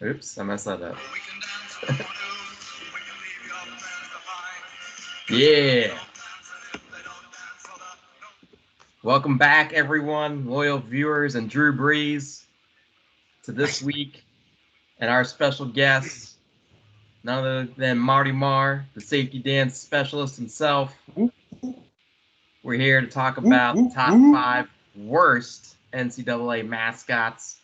Oops, I messed that up. Yeah. Welcome back, everyone, loyal viewers and Drew Brees, to this week and our special guest, none other than Marty Marr, the safety dance specialist himself. We're here to talk about the top 5 worst NCAA mascots.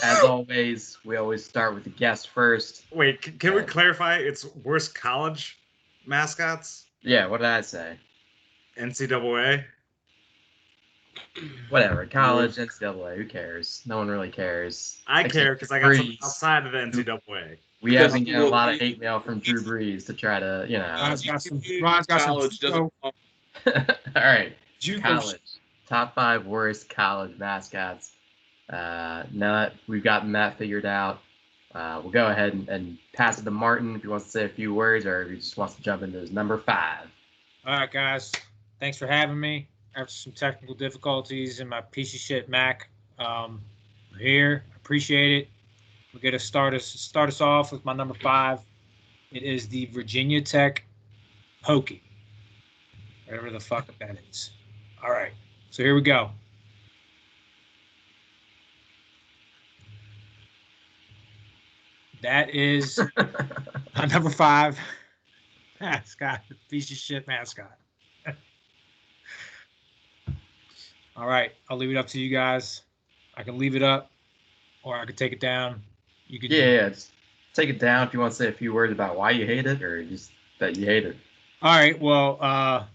As always, we always start with the guest first. Wait, can we clarify? It's worst college mascots? Yeah, what did I say? NCAA? Whatever, college, NCAA, who cares? No one really cares. I care because I got something outside of the NCAA. We have been getting a lot of hate mail from Drew Brees to try to, Ron's got some. All right, college. Top 5 worst college mascots. Now that we've gotten that figured out, we'll go ahead and pass it to Martin if he wants to say a few words or if he just wants to jump into his number 5. All right, guys. Thanks for having me. After some technical difficulties in my piece of shit Mac, I'm here. Appreciate it. We're going to start us off with my number 5. It is the Virginia Tech Hokie. Whatever the fuck that is. All right. So here we go. That is my number 5 mascot. Piece of shit mascot. All right. I'll leave it up to you guys. I can leave it up or I can take it down. You can just take it down if you want to say a few words about why you hate it or just that you hate it. All right. Well,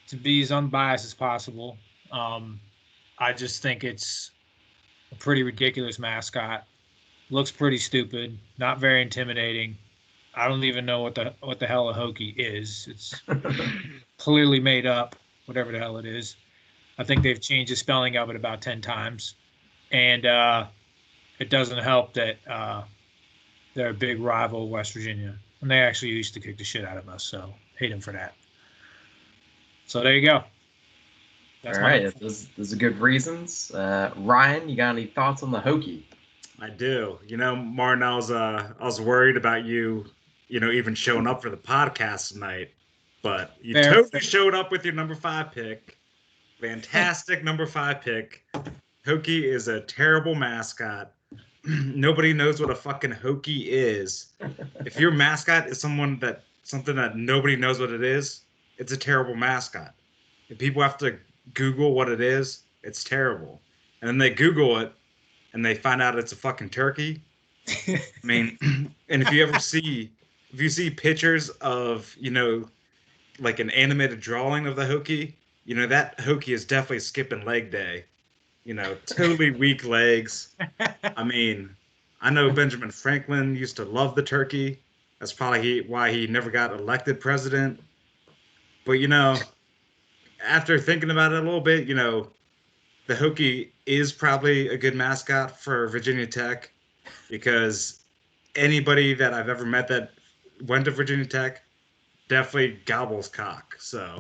to be as unbiased as possible, I just think it's a pretty ridiculous mascot. Looks pretty stupid. Not very intimidating. I don't even know what the hell a Hokie is. It's clearly made up, whatever the hell it is. I think they've changed the spelling of it about 10 times. And it doesn't help that they're a big rival of West Virginia. And they actually used to kick the shit out of us, so hate them for that. So there you go. That's all right. Those are good reasons. Ryan, you got any thoughts on the Hokie? I do. Martin, I was worried about you, even showing up for the podcast tonight. But you totally showed up with your number 5 pick. Fantastic number 5 pick. Hokie is a terrible mascot. Nobody knows what a fucking Hokie is. If your mascot is something that nobody knows what it is, it's a terrible mascot. If people have to Google what it is, it's terrible. And then they Google it and they find out it's a fucking turkey. I mean, and if you see pictures of, like an animated drawing of the Hokie, that Hokie is definitely skipping leg day. Totally weak legs. I mean, I know Benjamin Franklin used to love the turkey. That's probably why he never got elected president. But, after thinking about it a little bit, the Hokie is probably a good mascot for Virginia Tech because anybody that I've ever met that went to Virginia Tech definitely gobbles cock. So,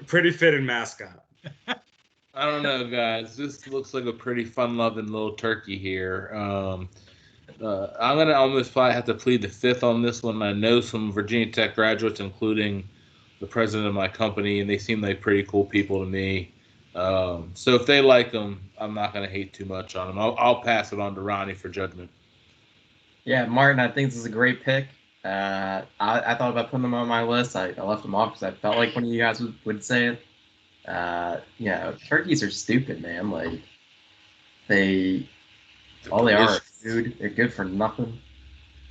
pretty fitting mascot. I don't know, guys. This looks like a pretty fun-loving little turkey here. I'm going to almost probably have to plead the fifth on this one. I know some Virginia Tech graduates, including the president of my company, and they seem like pretty cool people to me. So if they like them, I'm not going to hate too much on them. I'll pass it on to Ronnie for judgment. Yeah, Martin, I think this is a great pick. I thought about putting them on my list. I left them off because I felt like one of you guys would say it. Turkeys are stupid, man. Like, all they are food. They're good for nothing.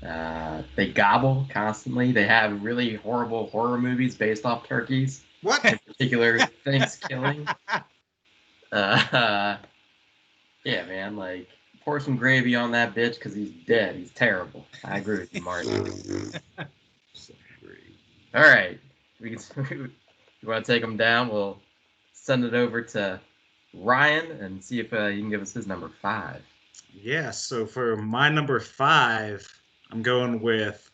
They gobble constantly. They have really horrible horror movies based off turkeys. What? In particular, Thanksgiving. Yeah, man. Like, pour some gravy on that bitch because he's dead. He's terrible. I agree with you, Martin. All right. You want to take him down? We'll send it over to Ryan and see if he can give us his number 5. Yeah, so for my number 5, I'm going with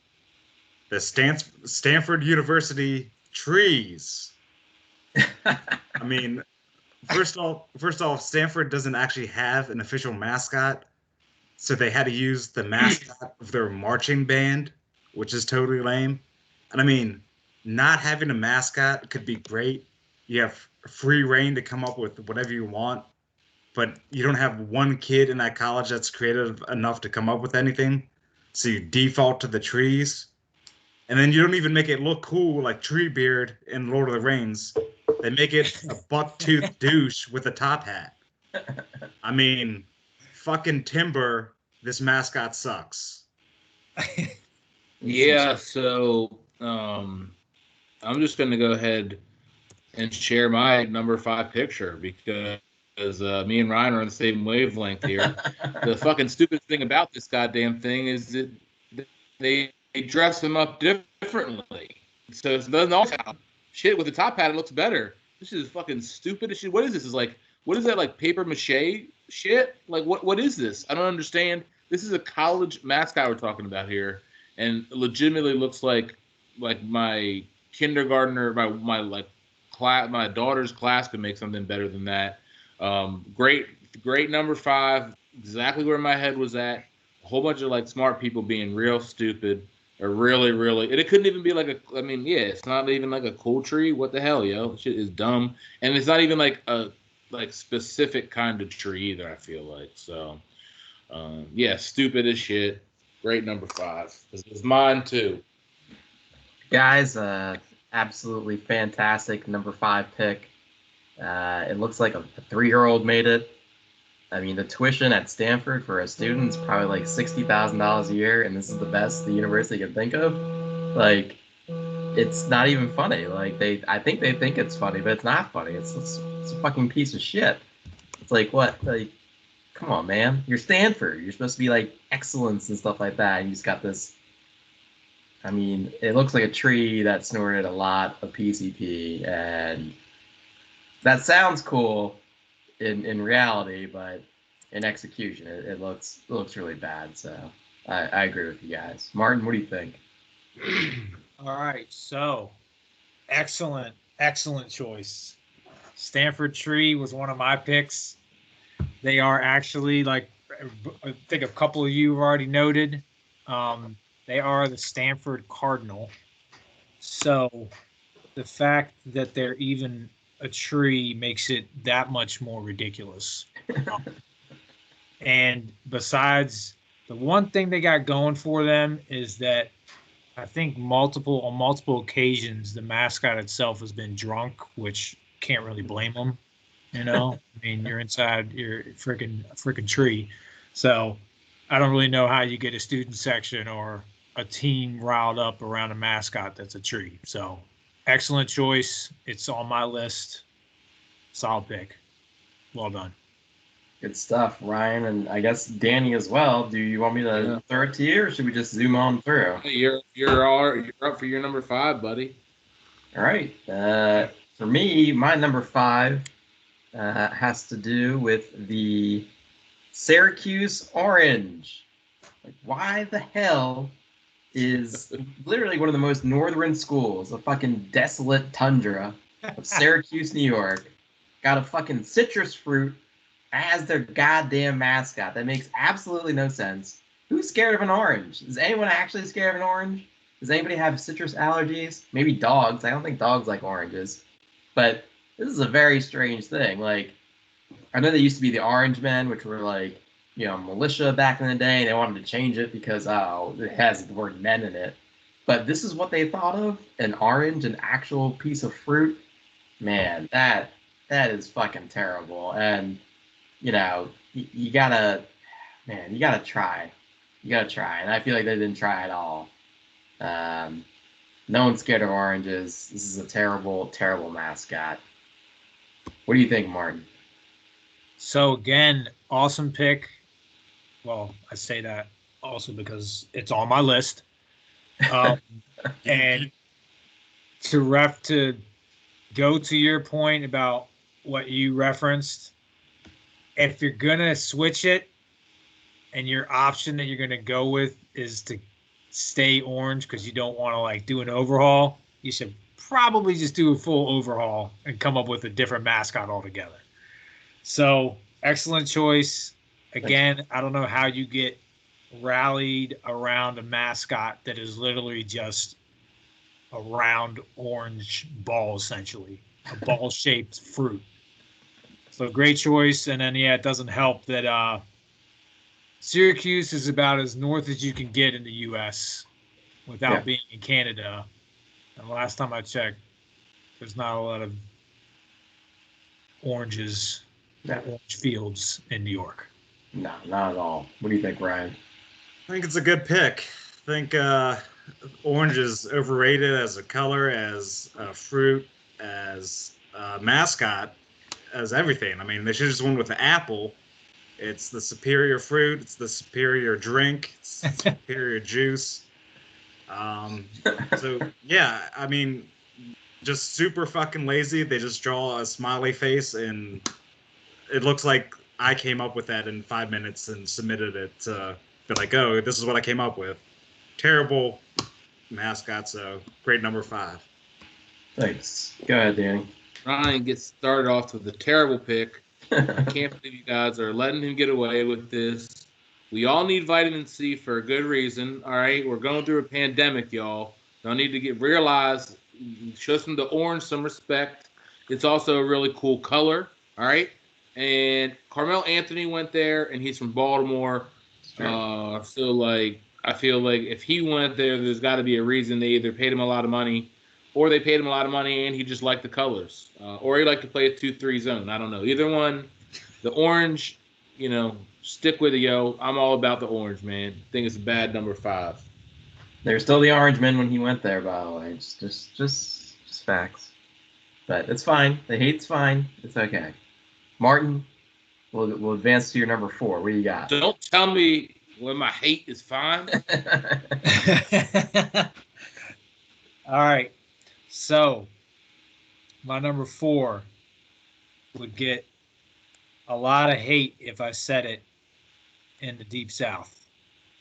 the Stanford University trees. I mean, First off, Stanford doesn't actually have an official mascot, so they had to use the mascot of their marching band, which is totally lame. And I mean, not having a mascot could be great. You have free reign to come up with whatever you want, but you don't have one kid in that college that's creative enough to come up with anything. So you default to the trees. And then you don't even make it look cool like Treebeard in Lord of the Rings. They make it a buck-toothed douche with a top hat. I mean, fucking Timber, this mascot sucks. Yeah, so I'm just gonna go ahead and share my number 5 picture because me and Ryan are on the same wavelength here. The fucking stupid thing about this goddamn thing is that they dress him up differently. So it doesn't all sound shit with the top hat. It looks better. This is fucking stupid as shit. What is this? Is like, what is that, like paper mache shit? Like what is this? I don't understand. This is a college mascot we're talking about here, and legitimately looks like my kindergartner, my like class, my daughter's class could make something better than that. Great number 5. Exactly where my head was at. A whole bunch of like smart people being real stupid or really, and it couldn't even be like a. I mean, yeah, it's not even like a cool tree. What the hell, yo? Shit is dumb, and it's not even like a like specific kind of tree either. I feel like so. Yeah, stupid as shit. Great number 5. It's mine too. Guys, absolutely fantastic number 5 pick. It looks like a 3-year-old made it. I mean, the tuition at Stanford for a student is probably like $60,000 a year, and this is the best the university can think of. Like, it's not even funny. Like, I think they think it's funny, but it's not funny. It's a fucking piece of shit. It's like, what? Like, come on, man. You're Stanford. You're supposed to be like excellence and stuff like that. And you just got this. I mean, it looks like a tree that snorted a lot of PCP, and that sounds cool in reality, but in execution, it looks really bad. So I agree with you guys. Martin, what do you think? All right, so excellent choice. Stanford Tree was one of my picks. They are actually, like, I think a couple of you have already noted, they are the Stanford Cardinal. So the fact that they're even a tree makes it that much more ridiculous. And besides, the one thing they got going for them is that I think on multiple occasions, the mascot itself has been drunk, which can't really blame them. You know, I mean, you're inside your freaking tree, so I don't really know how you get a student section or a team riled up around a mascot that's a tree. So, excellent choice. It's on my list. Solid pick. Well done. Good stuff, Ryan, and I guess Danny as well. Do you want me to throw it to you, or should we just zoom on through? You're up for your number 5, buddy. All right. For me, my number 5 has to do with the Syracuse Orange. Like, why the hell is literally one of the most northern schools, a fucking desolate tundra of Syracuse, New York, got a fucking citrus fruit as their goddamn mascot? That makes absolutely no sense. Who's scared of an orange? Is anyone actually scared of an orange? Does anybody have citrus allergies? Maybe dogs. I don't think dogs like oranges. But this is a very strange thing. Like, I know they used to be the Orange Men, which were like, you know, militia back in the day, and they wanted to change it because, it has the word men in it. But this is what they thought of? An orange, an actual piece of fruit? Man, that is fucking terrible. And, you know, you gotta try. You gotta try. And I feel like they didn't try at all. No one's scared of oranges. This is a terrible, terrible mascot. What do you think, Martin? So again, awesome pick. Well, I say that also because it's on my list. And to go to your point about what you referenced, if you're gonna switch it and your option that you're gonna go with is to stay orange because you don't want to like do an overhaul, you should probably just do a full overhaul and come up with a different mascot altogether. So excellent choice. Again, I don't know how you get rallied around a mascot that is literally just a round orange ball, essentially a ball-shaped fruit. So great choice. And then yeah, it doesn't help that Syracuse is about as north as you can get in the U.S. without being in Canada. And the last time I checked, there's not a lot of orange fields in New York. No, not at all. What do you think, Ryan? I think it's a good pick. I think orange is overrated as a color, as a fruit, as a mascot, as everything. I mean, they should just went with the apple. It's the superior fruit. It's the superior drink. It's the superior juice. So yeah, I mean, just super fucking lazy. They just draw a smiley face, and it looks like I came up with that in 5 minutes and submitted it to be like, oh, this is what I came up with. Terrible mascot, so great number 5. Thanks. Go ahead, Danny. Ryan gets started off with a terrible pick. I can't believe you guys are letting him get away with this. We all need vitamin C for a good reason. All right, we're going through a pandemic, y'all. Y'all need to realize, show some the orange some respect. It's also a really cool color. All right, and Carmel Anthony went there, and he's from Baltimore. I feel like if he went there, there's got to be a reason. They either paid him a lot of money, or they paid him a lot of money and he just liked the colors, or he liked to play a 2-3 zone. I don't know. Either one. The orange, stick with it, yo. I'm all about the orange, man. I think it's a bad number 5. There's still the orange man when he went there, by the way. Just facts. But it's fine. The hate's fine. It's okay. Martin, we'll advance to your number 4. What do you got? Don't tell me when my hate is fine. All right. So my number 4 would get a lot of hate if I said it in the Deep South.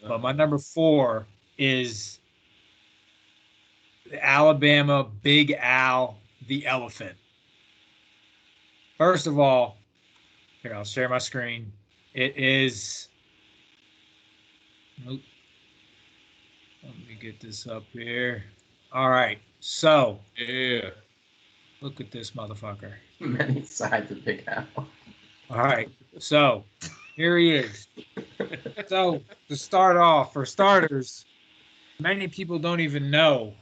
But my number 4 is the Alabama Big Al, the elephant. First of all, here, I'll share my screen. It is. Nope. Let me get this up here. All right. So. Yeah. Look at this motherfucker. Many sides of Big Al. All right. So here he is. So to start off, for starters, many people don't even know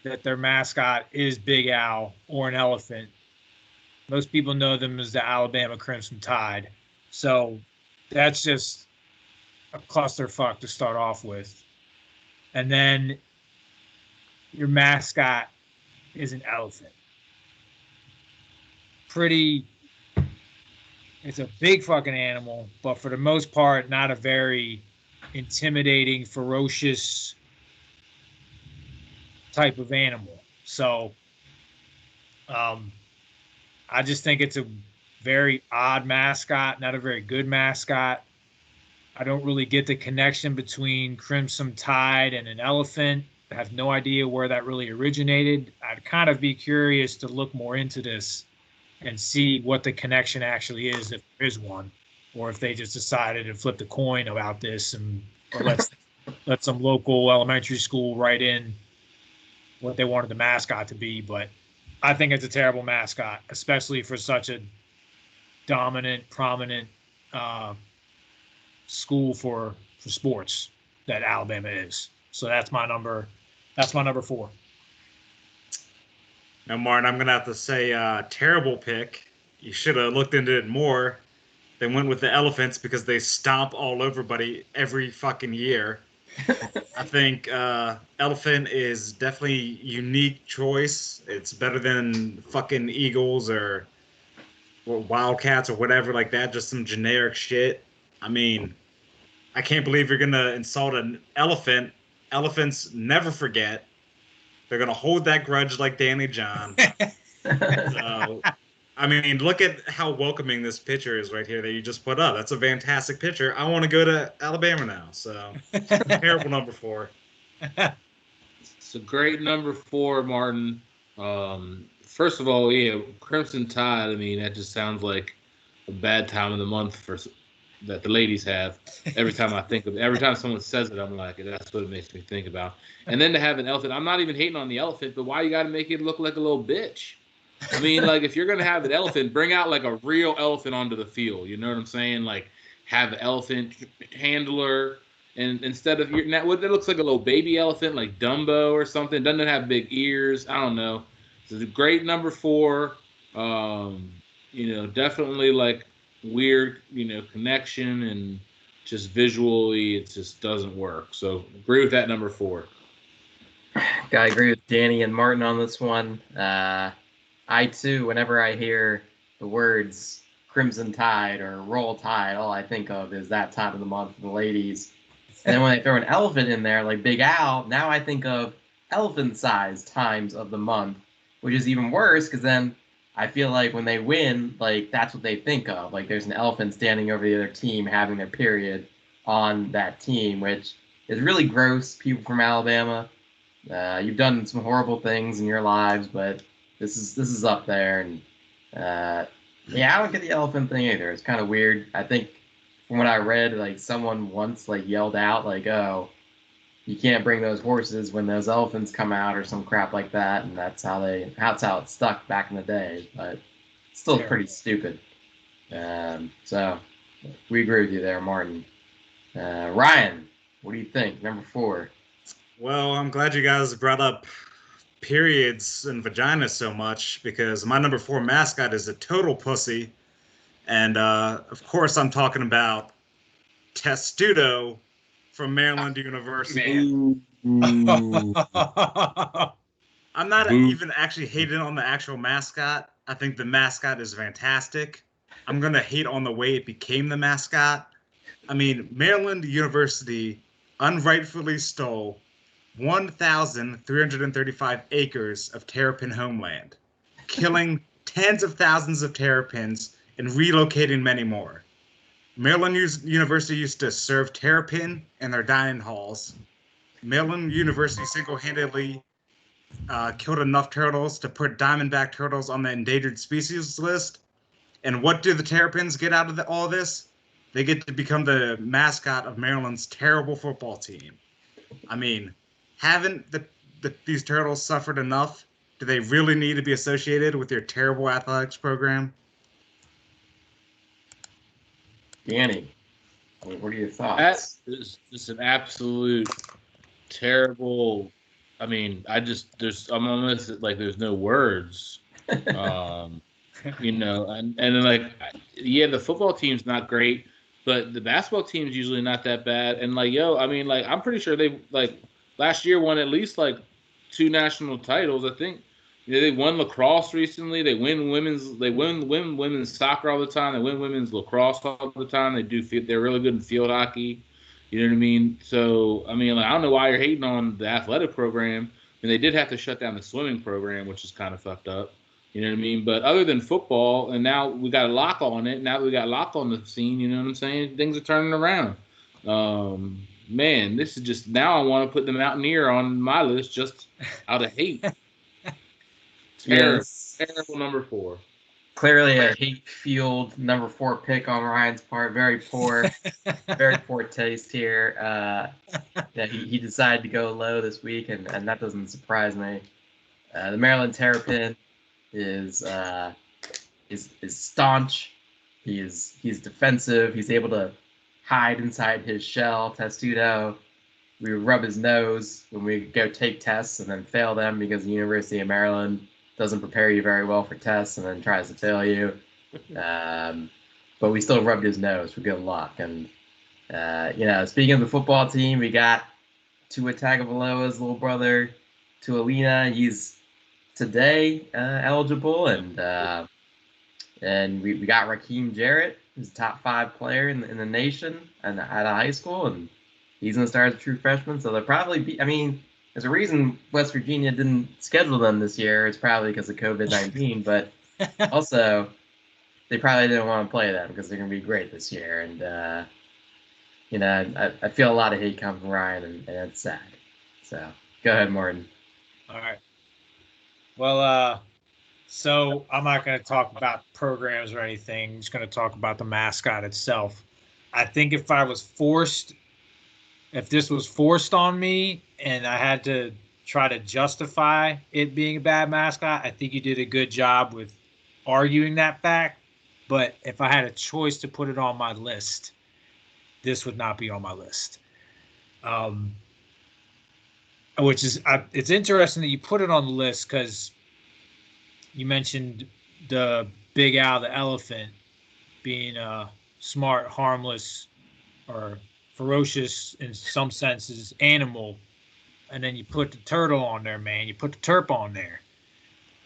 that their mascot is Big Al or an elephant. Most people know them as the Alabama Crimson Tide. So that's just a clusterfuck to start off with. And then your mascot is an elephant. It's a big fucking animal, but for the most part, not a very intimidating, ferocious type of animal. So I just think it's a very odd mascot, not a very good mascot. I don't really get the connection between Crimson Tide and an elephant. I have no idea where that really originated. I'd kind of be curious to look more into this and see what the connection actually is, if there is one, or if they just decided to flip the coin about this and let some local elementary school write in what they wanted the mascot to be. But I think it's a terrible mascot, especially for such a dominant, prominent school for sports that Alabama is. So that's my number 4. Now, Martin, I'm gonna have to say, terrible pick. You should have looked into it more. They went with the elephants because they stomp all over buddy every fucking year. I think elephant is definitely unique choice. It's better than fucking eagles or wildcats or whatever like that. Just some generic shit. I mean, I can't believe you're gonna insult an elephant. Elephants never forget. They're gonna hold that grudge like Danny John. So, I mean, look at how welcoming this picture is right here that you just put up. That's a fantastic picture. I want to go to Alabama now. So, terrible number 4. It's a great number 4, Martin. First of all, yeah, Crimson Tide. I mean, that just sounds like a bad time of the month that the ladies have. Every time someone says it, I'm like, that's what it makes me think about. And then to have an elephant, I'm not even hating on the elephant, but why you got to make it look like a little bitch? I mean, like, if you're gonna have an elephant, bring out like a real elephant onto the field. You know what I'm saying? Like, have an elephant handler, and instead of what it looks like a little baby elephant, like Dumbo or something. Doesn't have big ears. I don't know. It's a great number 4. Definitely like weird, connection, and just visually, it just doesn't work. So agree with that number 4. I agree with Danny and Martin on this one. I too, whenever I hear the words Crimson Tide or Roll Tide, all I think of is that time of the month for the ladies. And then when they throw an elephant in there, like Big Al, now I think of elephant-sized times of the month, which is even worse because then I feel like when they win, like that's what they think of. Like there's an elephant standing over the other team having their period on that team, which is really gross. People from Alabama, you've done some horrible things in your lives, but this is up there. And yeah, I don't get the elephant thing either. It's kind of weird. I think from what I read, like someone once like yelled out like, "Oh, you can't bring those horses when those elephants come out," or some crap like that, and that's how it stuck back in the day. But it's still pretty stupid. So we agree with you there, Martin. Ryan, what do you think? Number 4. Well, I'm glad you guys brought up periods and vaginas so much because my number 4 mascot is a total pussy. And of course, I'm talking about Testudo from Maryland University. Man. I'm not even actually hating on the actual mascot. I think the mascot is fantastic. I'm going to hate on the way it became the mascot. I mean, Maryland University unrightfully stole 1,335 acres of terrapin homeland, killing tens of thousands of terrapins and relocating many more. Maryland University used to serve terrapin in their dining halls. Maryland University single-handedly killed enough turtles to put diamondback turtles on the endangered species list. And what do the terrapins get out of all this? They get to become the mascot of Maryland's terrible football team. I mean, haven't these turtles suffered enough? Do they really need to be associated with your terrible athletics program? Danny, what are your That thoughts? is just an absolute terrible. I mean, I'm almost like there's no words. And then like, yeah, the football team's not great, but the basketball team's usually not that bad. And like, I mean, like, I'm pretty sure they like last year won at least like 2 national titles. I think they won lacrosse recently. They win women's soccer all the time. They win women's lacrosse all the time. They're really good in field hockey. You know what I mean? So I mean, like, I don't know why you're hating on the athletic program. And they did have to shut down the swimming program, which is kind of fucked up. You know what I mean? But other than football, and now we got a lock on it. Now we got lock on the scene. You know what I'm saying? Things are turning around. Man, this is just now. I want to put the Mountaineer on my list just out of hate. Terrible, terrible number 4. Clearly a hate-fueled number 4 pick on Ryan's part. Very poor taste here. Yeah, he decided to go low this week, and that doesn't surprise me. The Maryland Terrapin is staunch. He's defensive. He's able to hide inside his shell. Testudo, we rub his nose when we go take tests and then fail them because the University of Maryland doesn't prepare you very well for tests and then tries to fail you. But we still rubbed his nose for good luck. And speaking of the football team, we got Tua Tagovailoa's little brother, Tualina. He's today eligible, and we got Raheem Jarrett, who's a top 5 player in the nation and at a high school, and he's going to start as a true freshman. So they'll probably be. I mean, there's a reason West Virginia didn't schedule them this year. It's probably because of COVID-19, but also they probably didn't want to play them because they're going to be great this year. And I feel a lot of hate come from Ryan, and it's sad. So go ahead, Martin. All right. Well, So I'm not going to talk about programs or anything. I'm just going to talk about the mascot itself. I think if this was forced on me and I had to try to justify it being a bad mascot, I think you did a good job with arguing that fact. But if I had a choice to put it on my list, this would not be on my list. Which is, it's interesting that you put it on the list because you mentioned the big owl, the elephant, being a smart, harmless, or ferocious in some senses animal, and then you put the turtle on there, man. You put the terp on there.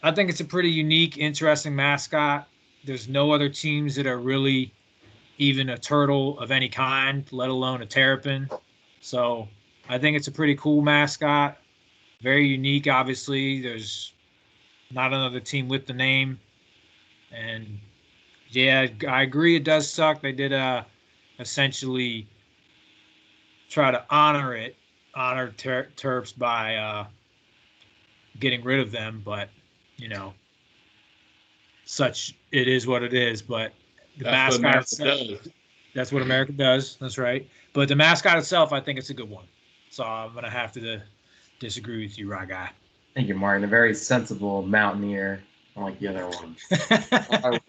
I think it's a pretty unique, interesting mascot. There's no other teams that are really even a turtle of any kind, let alone a terrapin. So I think it's a pretty cool mascot. Very unique, obviously. There's not another team with the name. And yeah, I agree it does suck. They did essentially try to honor Terps by getting rid of them, but such it is what it is. But the mascot itself, that's what America does. That's right. But the mascot itself, I think it's a good one. So I'm gonna have to disagree with you, Rye Guy. Thank you, Martin. A very sensible mountaineer, unlike the other ones. All right,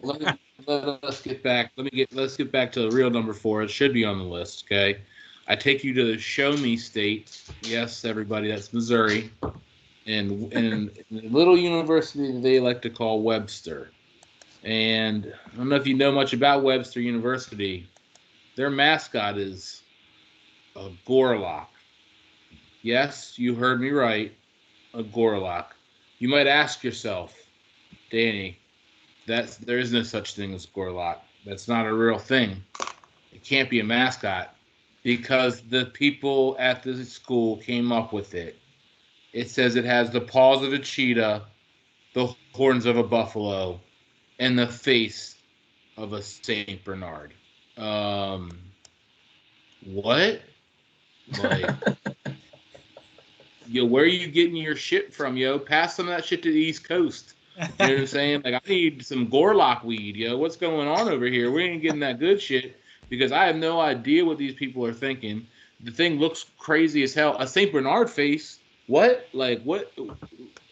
let's get back. Let's get back to the real number 4. It should be on the list. Okay, I take you to the show me state. Yes, everybody, that's Missouri, and the little university they like to call Webster. And I don't know if you know much about Webster University. Their mascot is a Gorlock. Yes, you heard me right. A Gorlock. You might ask yourself, Danny, there is no such thing as Gorlock. That's not a real thing. It can't be a mascot because the people at the school came up with it. It says it has the paws of a cheetah, the horns of a buffalo, and the face of a Saint Bernard. What? Like, yo, where are you getting your shit from, yo? Pass some of that shit to the East Coast. You know what I'm saying? Like, I need some Gorlock weed, yo. What's going on over here? We ain't getting that good shit because I have no idea what these people are thinking. The thing looks crazy as hell. A Saint Bernard face? What? Like, what?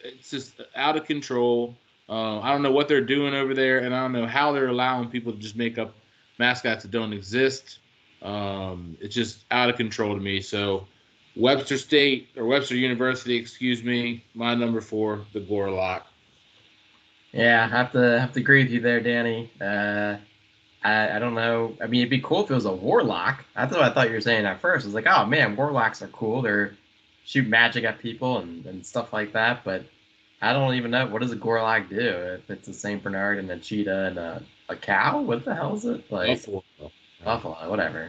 It's just out of control. I don't know what they're doing over there, and I don't know how they're allowing people to just make up mascots that don't exist. It's just out of control to me. So Webster University, excuse me, my number 4, the Gorlock. Yeah, I have to agree with you there, Danny. I don't know. I mean, it'd be cool if it was a warlock. That's what I thought you were saying at first. I was like, oh man, warlocks are cool. They're shoot magic at people and stuff like that. But I don't even know, what does a Gorlock do if it's a Saint Bernard and a cheetah and a cow? What the hell is it? Like buffalo, whatever.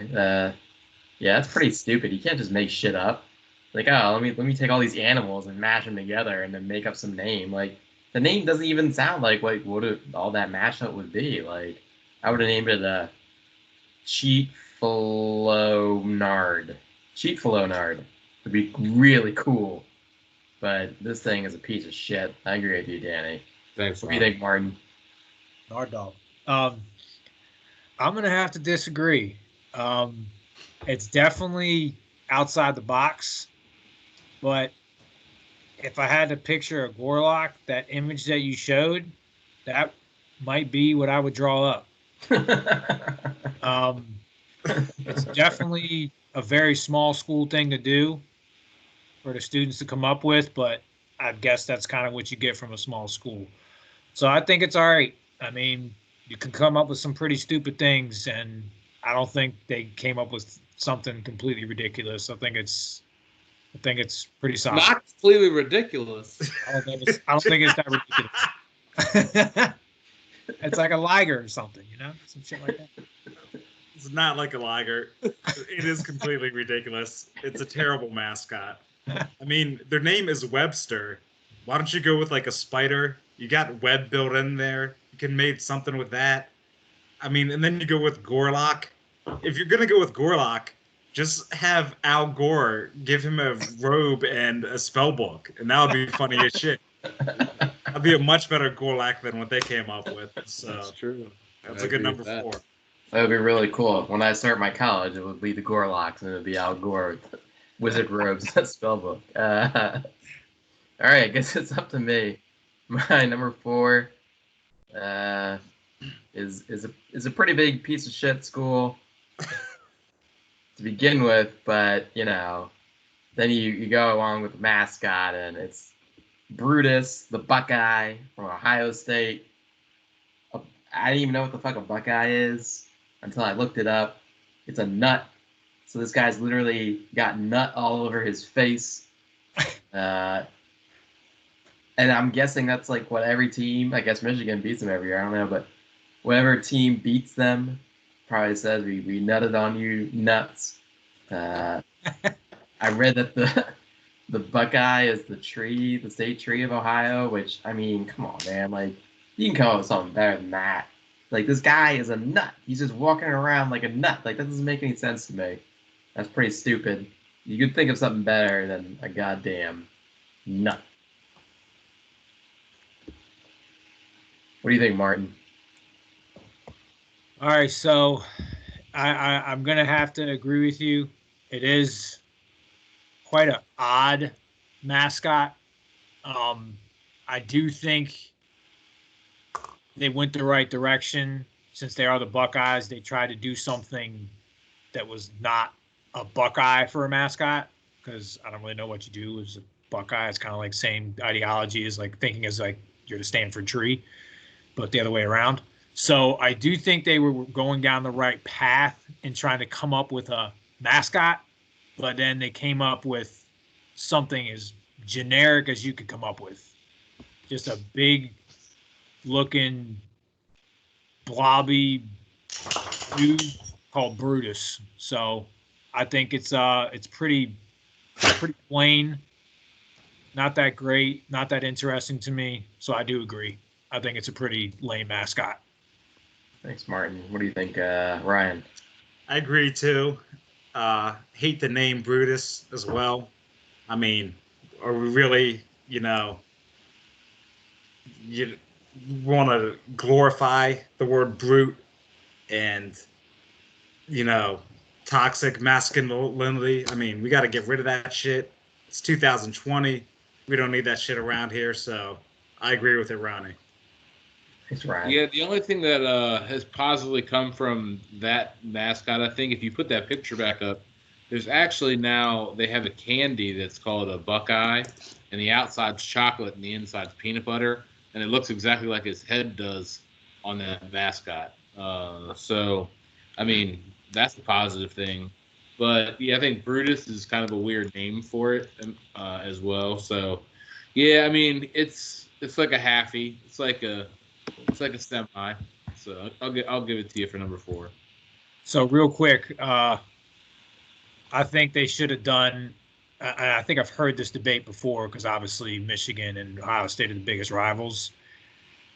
Yeah, that's pretty stupid. You can't just make shit up. Like, oh, let me take all these animals and mash them together and then make up some name. Like, the name doesn't even sound like what all that mashup would be. Like, I would have named it a Cheetflonard. Cheetflonard would be really cool. But this thing is a piece of shit. I agree with you, Danny. Thanks. What do you think, Martin? Nard dog. I'm gonna have to disagree. It's definitely outside the box, but if I had to picture a Gorlock, that image that you showed, that might be what I would draw up. It's definitely a very small school thing to do for the students to come up with, but I guess that's kind of what you get from a small school. So I think it's all right. I mean, you can come up with some pretty stupid things, and I don't think they came up with something completely ridiculous. I think it's pretty solid. Not completely ridiculous. I don't think it's that ridiculous. It's like a liger or something, some shit like that. It's not like a liger. It is completely ridiculous. It's a terrible mascot. I mean, their name is Webster. Why don't you go with like a spider? You got web built in there. You can make something with that. I mean, and then you go with Gorlock. If you're gonna go with Gorlock, just have Al Gore give him a robe and a spell book, and that would be funny as shit. That'd be a much better Gorlak than what they came up with. So That's true. that's I a good agree number with that. 4. That would be really cool. When I start my college, it would be the Gorlocks, and it would be Al Gore with wizard robes spellbook. All right, I guess it's up to me. My number 4 is a pretty big piece of shit school to begin with, but then you go along with the mascot, and it's Brutus, the Buckeye from Ohio State. I didn't even know what the fuck a Buckeye is until I looked it up. It's a nut. So this guy's literally got nut all over his face. And I'm guessing that's like what every team, I guess Michigan beats them every year, I don't know, but whatever team beats them probably says we nutted on you nuts. I read that the Buckeye is the state tree of Ohio, which, I mean, come on, man. Like, you can come up with something better than that. Like, this guy is a nut. He's just walking around like a nut. Like, that doesn't make any sense to me. That's pretty stupid. You could think of something better than a goddamn nut. What do you think, Martin? All right, so I'm gonna have to agree with you. It is quite an odd mascot. I do think they went the right direction. Since they are the Buckeyes, they tried to do something that was not a Buckeye for a mascot, because I don't really know what you do as a Buckeye. It's kind of like same ideology as like thinking as like you're the Stanford tree, but the other way around. So I do think they were going down the right path in trying to come up with a mascot, but then they came up with something as generic as you could come up with. Just a big looking blobby dude called Brutus. So I think it's pretty plain, not that great, not that interesting to me. So I do agree. I think it's a pretty lame mascot. Thanks, Martin. What do you think, Ryan? I agree too. Hate the name Brutus as well. I mean, are we really, you want to glorify the word brute and, toxic masculinity? I mean, we got to get rid of that shit. It's 2020. We don't need that shit around here. So I agree with it, Ronnie. Thanks, Ryan. Yeah, the only thing that has positively come from that mascot, I think, if you put that picture back up, there's actually now they have a candy that's called a Buckeye, and the outside's chocolate and the inside's peanut butter, and it looks exactly like his head does on that mascot. So, I mean, that's the positive thing. But yeah, I think Brutus is kind of a weird name for it as well. So, yeah, I mean, it's like a halfie. It's like a semi. So I'll give it to you for number 4. So real quick, I think they should have done. I think I've heard this debate before because obviously Michigan and Ohio State are the biggest rivals.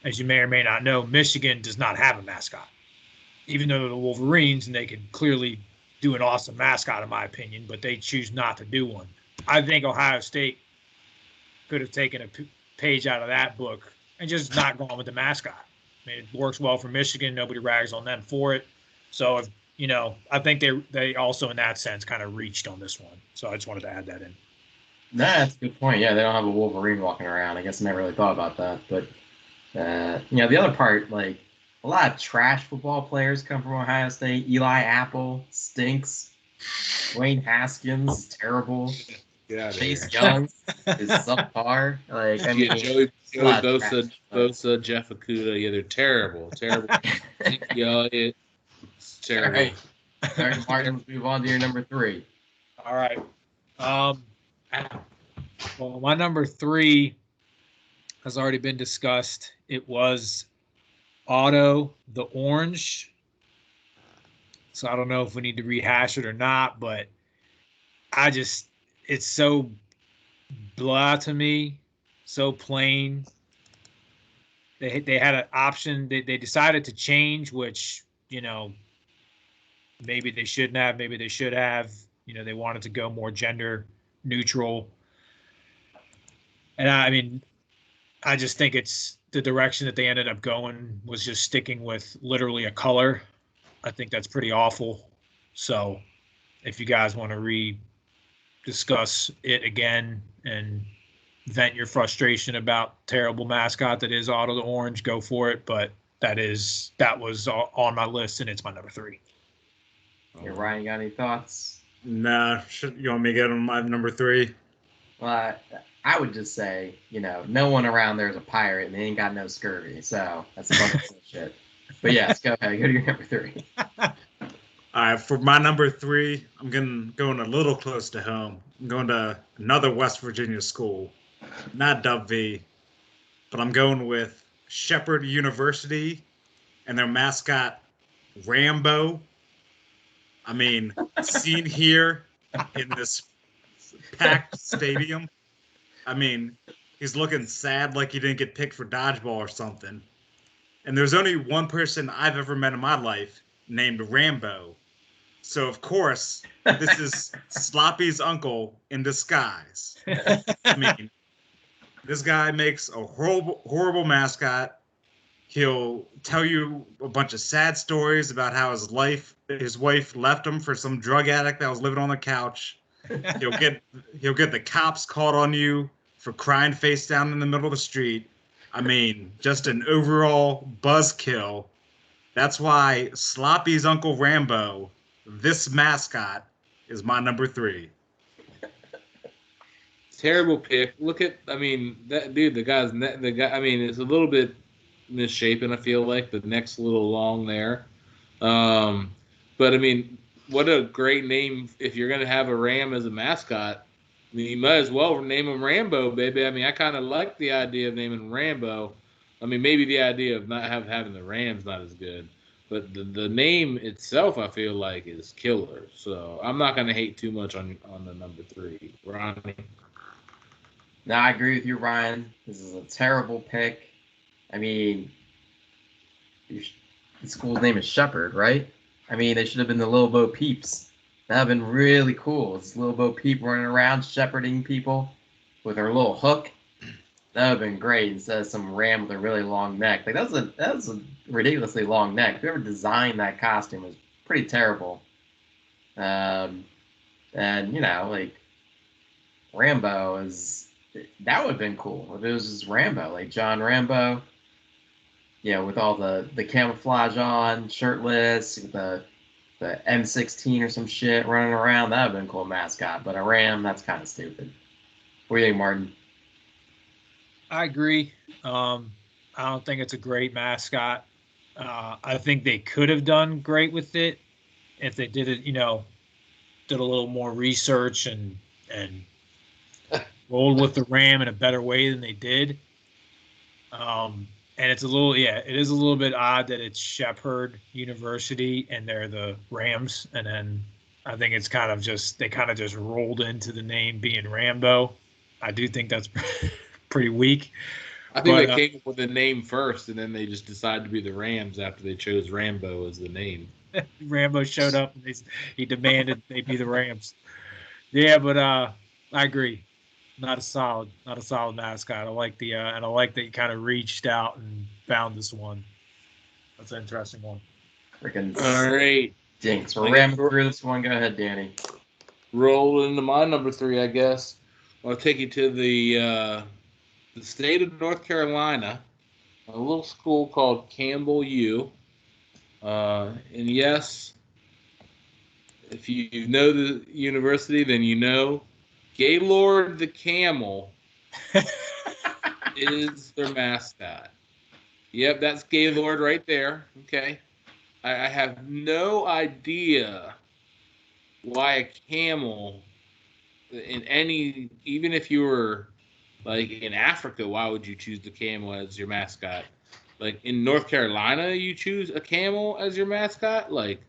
As you may or may not know, Michigan does not have a mascot, even though they're the Wolverines and they could clearly do an awesome mascot, in my opinion, but they choose not to do one. I think Ohio State could have taken a page out of that book and just not gone with the mascot. I mean, it works well for Michigan. Nobody rags on them for it. So, if, I think they also, in that sense, kind of reached on this one. So I just wanted to add that in. Nah, that's a good point. Yeah, they don't have a Wolverine walking around. I guess I never really thought about that. But, the other part, like, a lot of trash football players come from Ohio State. Eli Apple stinks. Wayne Haskins, terrible. Yeah, Chase Young is subpar. Like, I mean, Joey a lot of Bosa, Jeff Okuda. Yeah, they're terrible. Yeah, it's terrible. All right, Martin, let's move on to your number 3. All right. Well, my number 3 has already been discussed. It was Otto the Orange. So I don't know if we need to rehash it or not, but it's so blah to me, so plain. They had an option. They decided to change, which, maybe they shouldn't have, maybe they should have. They wanted to go more gender neutral. And I mean, I just think it's the direction that they ended up going was just sticking with literally a color. I think that's pretty awful. So if you guys want to discuss it again and vent your frustration about terrible mascot that is Otto the Orange, go for it. But that was on my list, and it's my number 3. Yeah, Ryan, you got any thoughts? Nah, you want me to get on my number 3? Well, I would just say, no one around there is a pirate, and they ain't got no scurvy, so that's a bunch of bullshit. But yes, go ahead. Go to your number 3. All right, for my number 3, I'm going a little close to home. I'm going to another West Virginia school, not Dub V, but I'm going with Shepherd University and their mascot, Rambo. I mean, seen here in this packed stadium. I mean, he's looking sad like he didn't get picked for dodgeball or something. And there's only one person I've ever met in my life named Rambo. So, of course, this is Sloppy's uncle in disguise. I mean, this guy makes a horrible, horrible mascot. He'll tell you a bunch of sad stories about how his wife left him for some drug addict that was living on the couch. He'll get the cops called on you for crying face down in the middle of the street. I mean, just an overall buzzkill. That's why Sloppy's Uncle Rambo, this mascot, is my number 3. Terrible pick. Look at, that dude, the guy, it's a little bit misshapen, I feel like. The neck's a little long there. But, what a great name if you're going to have a ram as a mascot. You might as well name him Rambo, baby. I kind of like the idea of naming Rambo. Maybe the idea of not having the Rams not as good. But the name itself, I feel like, is killer. So I'm not going to hate too much on the number 3. Ronnie? No, I agree with you, Ryan. This is a terrible pick. The school's name is Shepherd, right? They should have been the Little Bo Peeps. That would have been really cool. It's Little Bo Peep running around shepherding people with her little hook. That would have been great instead of some ram with a really long neck. That was a ridiculously long neck. Whoever designed that costume was pretty terrible. Rambo that would have been cool if it was just Rambo, like John Rambo. With all the camouflage on, shirtless, with the M16 or some shit running around. That would have been a cool mascot. But a ram, that's kind of stupid. What do you think, Martin? I agree. I don't think it's a great mascot. I think they could have done great with it if they did it, did a little more research and rolled with the ram in a better way than they did. And it is a little bit odd that it's Shepherd University and they're the Rams. And then I think it's they kind of just rolled into the name being Rambo. I do think that's pretty weak. I think they came up with the name first, and then they just decided to be the Rams after they chose Rambo as the name. Rambo showed up, and he demanded they be the Rams. Yeah, but I agree. Not a solid mascot. I like and I like that you kind of reached out and found this one. That's an interesting one. Freaking all right, Jinx. We're ramming through this one. Go ahead, Danny. Roll into my number 3, I guess. I'll take you to the state of North Carolina, a little school called Campbell U. And yes, if you know the university, then you know Gaylord the Camel is their mascot. Yep, that's Gaylord right there. Okay. I have no idea why a camel even if you were like in Africa, why would you choose the camel as your mascot? Like in North Carolina, you choose a camel as your mascot? Like,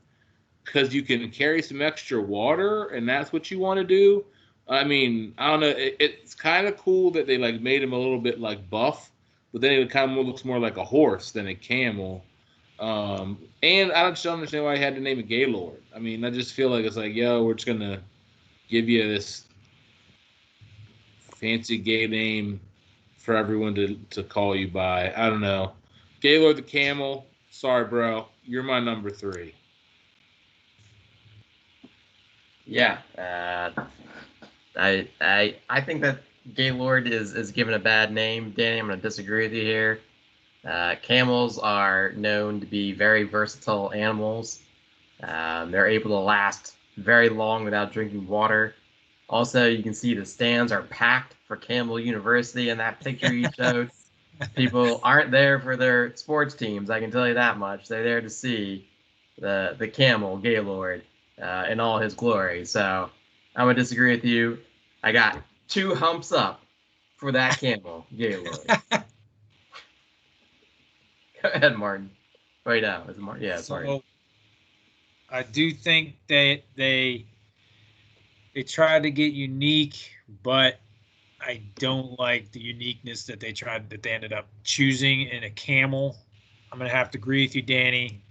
because you can carry some extra water and that's what you want to do? I don't know. It's kind of cool that they like made him a little bit like buff, but then it kind of looks more like a horse than a camel. And I just don't understand why he had to name it Gaylord. I just feel like it's like, yo, we're just going to give you this fancy gay name for everyone to call you by. I don't know. Gaylord the Camel. Sorry, bro. You're my number 3. Yeah. I think that Gaylord is given a bad name. Danny, I'm going to disagree with you here. Camels are known to be very versatile animals. They're able to last very long without drinking water. Also, you can see the stands are packed for Camel University in that picture you showed. People aren't there for their sports teams, I can tell you that much. They're there to see the camel, Gaylord, in all his glory. So I'm going to disagree with you. I got 2 humps up for that camel, Gaylord. Go ahead, Martin. Wait, no, is it Martin? Yeah, it's Martin. So I do think that they tried to get unique, but I don't like the uniqueness that they ended up choosing in a camel. I'm gonna have to agree with you, Danny.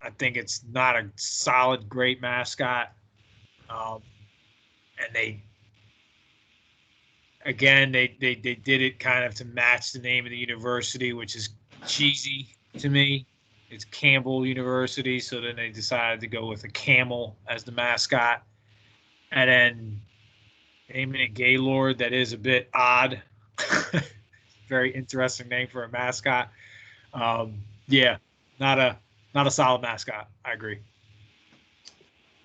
I think it's not a solid, great mascot. And they did it kind of to match the name of the university, which is cheesy to me. It's Campbell University, so then they decided to go with a camel as the mascot. And then naming it Gaylord, that is a bit odd. Very interesting name for a mascot. Yeah, not a solid mascot. I agree.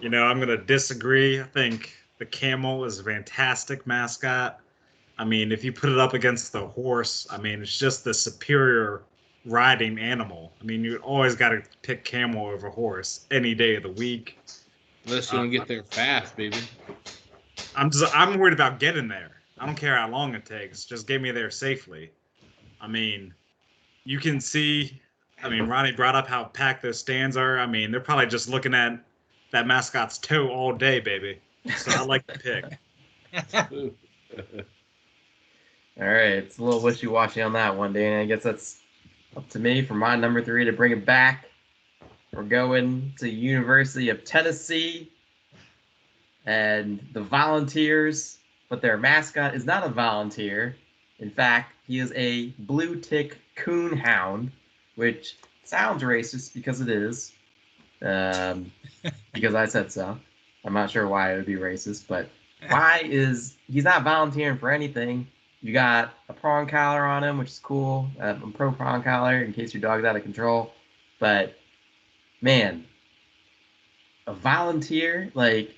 I'm going to disagree. I think the camel is a fantastic mascot. I mean, if you put it up against the horse, I mean, it's just the superior riding animal. I mean, you always got to pick camel over horse any day of the week. Unless you want to get there fast, baby. I'm worried about getting there. I don't care how long it takes. Just get me there safely. I mean, you can see. I mean, Ronnie brought up how packed those stands are. I mean, they're probably just looking at that mascot's toe all day, baby. So I like the pick. All right, it's a little wishy-washy on that one, Danny. I guess that's up to me for my number 3 to bring it back. We're going to University of Tennessee and the Volunteers, but their mascot is not a volunteer. In fact, he is a blue tick coon hound, which sounds racist because it is, because I said so. I'm not sure why it would be racist, but he's not volunteering for anything. You got a prong collar on him, which is cool. I'm pro prong collar in case your dog's out of control. But man, a volunteer, like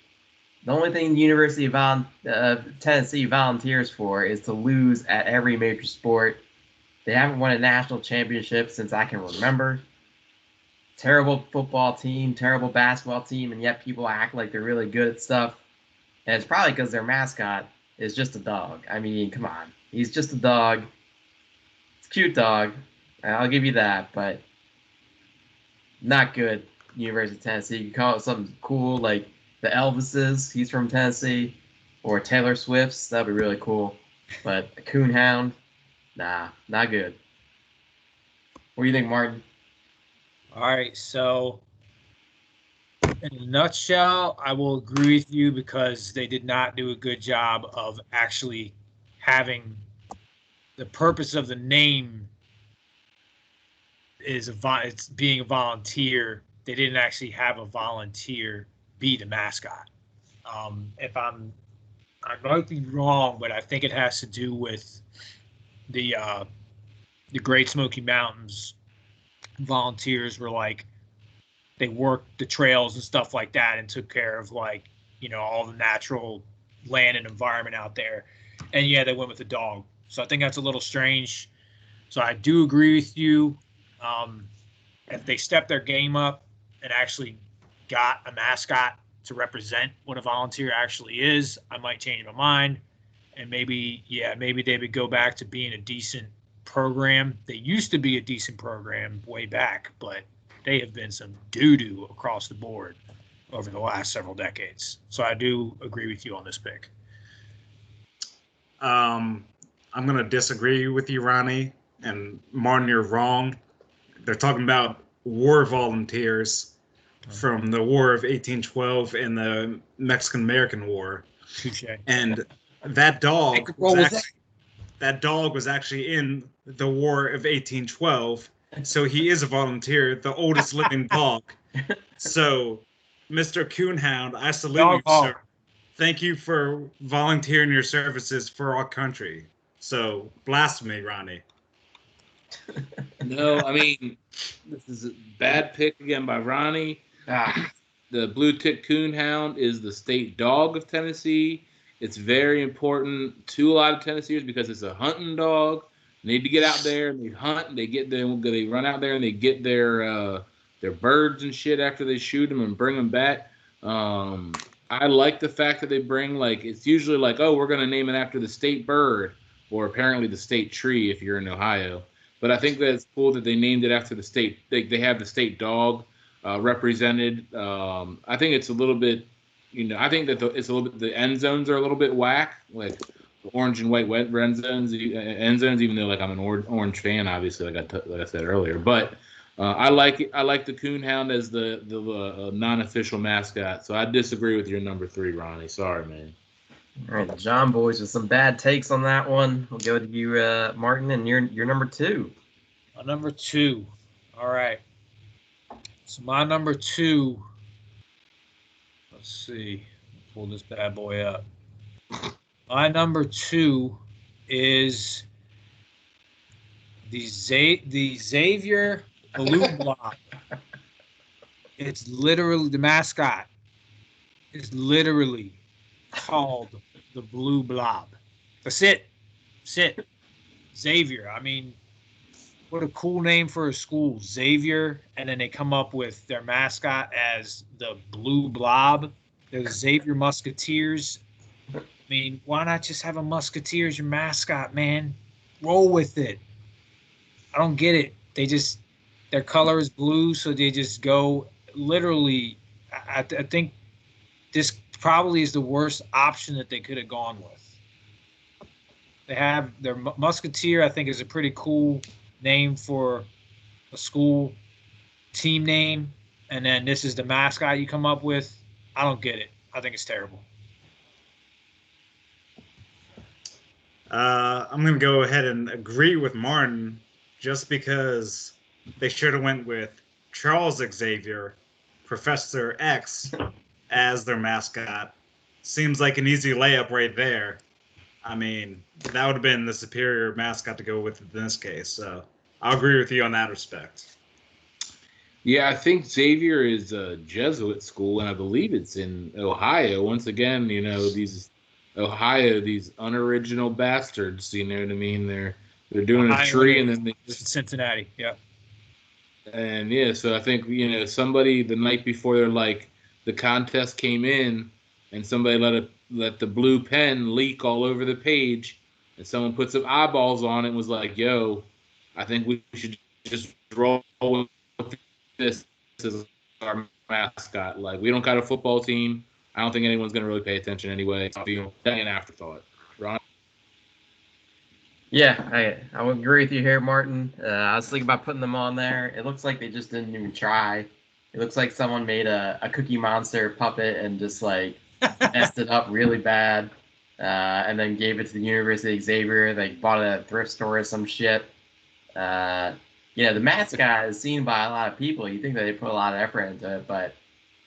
the only thing the University of Tennessee volunteers for is to lose at every major sport. They haven't won a national championship since I can remember. Terrible football team, terrible basketball team, and yet people act like they're really good at stuff. And it's probably because their mascot is just a dog. I mean, come on. He's just a dog. It's a cute dog. I'll give you that, but not good. University of Tennessee. You can call it something cool like the Elvises. He's from Tennessee. Or Taylor Swift's. That'd be really cool. But a coonhound, nah, not good. What do you think, Martin? All right, so in a nutshell, I will agree with you because they did not do a good job of actually having the purpose of the name is it's being a volunteer. They didn't actually have a volunteer be the mascot. I might be wrong, but I think it has to do with the Great Smoky Mountains. Volunteers were like, they worked the trails and stuff like that and took care of all the natural land and environment out there. And yeah, they went with the dog. So I think that's a little strange. So I do agree with you. If they stepped their game up and actually got a mascot to represent what a volunteer actually is, I might change my mind. And maybe they would go back to being a decent program. They used to be a decent program way back, but they have been some doo-doo across the board over the last several decades. So I do agree with you on this pick. I'm going to disagree with you, Ronnie. And Martin, you're wrong. They're talking about war volunteers from the War of 1812 and the Mexican-American War. Touche. And that dog that dog was actually in the War of 1812, so he is a volunteer, the oldest living dog. So, Mr. Coonhound, I salute you, sir. Thank you for volunteering your services for our country. So, blasphemy, Ronnie. No, I mean, this is a bad pick again by Ronnie. The blue tick coonhound is the state dog of Tennessee. It's very important to a lot of Tennesseans because it's a hunting dog. They need to get out there and they hunt. And they run out there and they get their birds and shit after they shoot them and bring them back. I like the fact that they bring, like, it's usually like, oh, we're going to name it after the state bird or apparently the state tree if you're in Ohio. But I think that it's cool that they named it after the state. They have the state dog represented. I think it's a little bit, I think that it's a little bit, the end zones are a little bit whack, like the orange and white end zones, even though, like, I'm an orange fan, obviously, like I said earlier. But I like it. I like the coonhound as the non-official mascot. So I disagree with your number 3, Ronnie. Sorry, man. All right, John boys with some bad takes on that one. We'll go to you, Martin, and your number 2. My number 2. All right. So my number 2. Let's see. Pull this bad boy up. My number 2 is the Xavier Balloon Blob. It's literally the mascot. It's literally called the Blue Blob. That's it. Xavier. I mean, what a cool name for a school, Xavier. And then they come up with their mascot as the Blue Blob. They're the Xavier Musketeers. I mean, why not just have a musketeer as your mascot, man? Roll with it. I don't get it. Their color is blue, so they just go literally. I think this probably is the worst option that they could have gone with. They have their musketeer, I think, is a pretty cool name for a school team name. And then this is the mascot you come up with. I don't get it. I think it's terrible. I'm going to go ahead and agree with Martin just because they should have went with Charles Xavier, Professor X, as their mascot. Seems like an easy layup right there. I mean, that would have been the superior mascot to go with in this case. So I'll agree with you on that respect. Yeah, I think Xavier is a Jesuit school, and I believe it's in Ohio. Once again, these unoriginal bastards. You know what I mean? They're doing a tree, and then they Cincinnati. Yeah. And yeah, so I think somebody the night before the contest came in, and somebody let the blue pen leak all over the page, and someone put some eyeballs on it and was like, "Yo, I think we should just roll with this as our mascot. Like, we don't got a football team. I don't think anyone's going to really pay attention anyway. It's an afterthought." Ron? Yeah, I would agree with you here, Martin. I was thinking about putting them on there. It looks like they just didn't even try. It looks like someone made a Cookie Monster puppet and just messed it up really bad, and then gave it to the University of Xavier. They bought it at a thrift store or some shit. The mascot is seen by a lot of people. You think that they put a lot of effort into it, but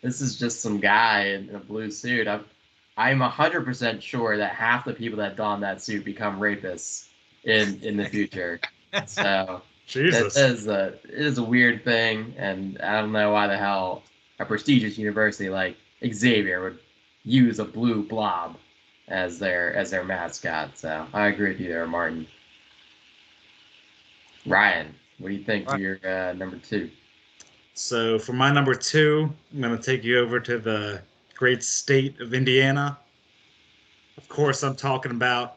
this is just some guy in a blue suit. I'm 100% sure that half the people that don that suit become rapists in the future. So Jesus. it is a weird thing, and I don't know why the hell a prestigious university like Xavier would use a blue blob as their mascot. So I agree with you there, Martin. Ryan, what do you think for your number 2? So for my number 2, I'm going to take you over to the great state of Indiana. Of course, I'm talking about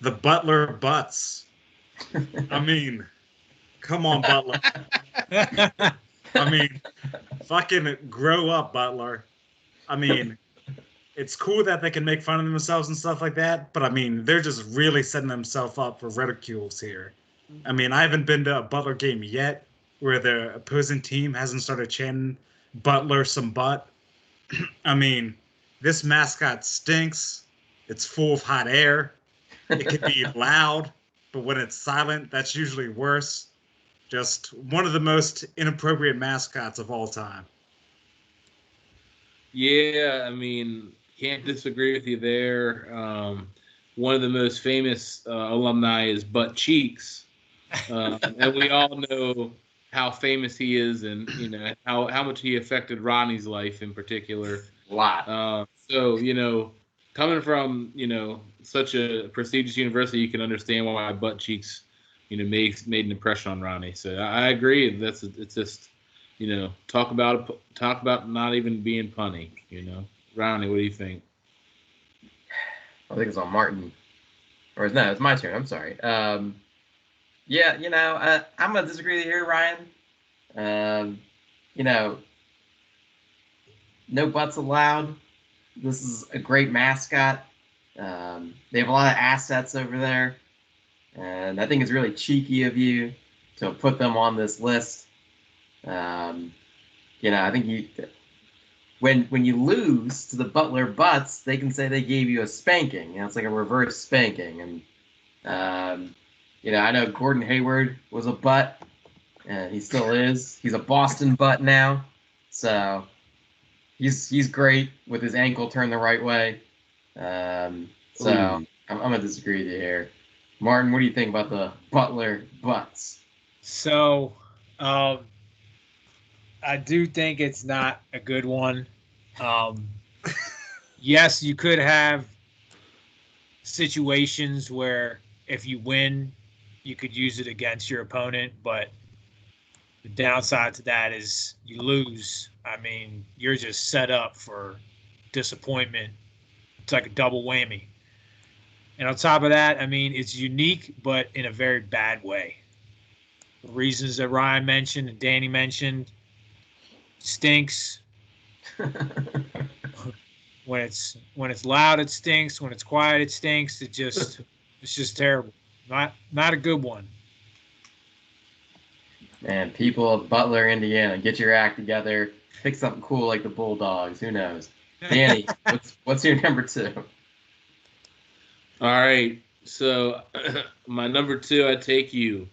the Butler Butts. I mean, come on, Butler. I mean, fucking grow up, Butler. I mean, it's cool that they can make fun of themselves and stuff like that, but I mean, they're just really setting themselves up for ridicules here. I mean, I haven't been to a Butler game yet where the opposing team hasn't started chanting Butler some butt. I mean, this mascot stinks. It's full of hot air. It can be loud, but when it's silent, that's usually worse. Just one of the most inappropriate mascots of all time. Yeah, I mean, can't disagree with you there. One of the most famous alumni is Butt Cheeks, and we all know how famous he is, and how much he affected Ronnie's life in particular. A lot. So coming from such a prestigious university, you can understand why Butt Cheeks made an impression on Ronnie. So I agree. It's just talk about not even being punny. Ronnie, what do you think? I think it's on Martin. Or no, it's my turn. I'm sorry. Yeah, I'm gonna disagree with you here, Ryan. You know, no butts allowed. This is a great mascot. They have a lot of assets over there, and I think it's really cheeky of you to put them on this list. I think when you lose to the Butler Butts, they can say they gave you a spanking. It's like a reverse spanking, and I know Gordon Hayward was a butt, and he still is. He's a Boston butt now, so he's great with his ankle turned the right way. I'm gonna disagree with you here. Martin, what do you think about the Butler Butts? So, I do think it's not a good one. Yes, you could have situations where if you win, you could use it against your opponent, but the downside to that is you lose. I mean, you're just set up for disappointment. It's like a double whammy. And on top of that, I mean, it's unique, but in a very bad way. The reasons that Ryan mentioned and Danny mentioned stinks. When it's loud, it stinks. When it's quiet, it stinks. It's just terrible. Not a good one. Man, people of Butler, Indiana, get your act together. Pick something cool like the Bulldogs. Who knows? Danny, what's your number 2? All right. So my number 2, I take you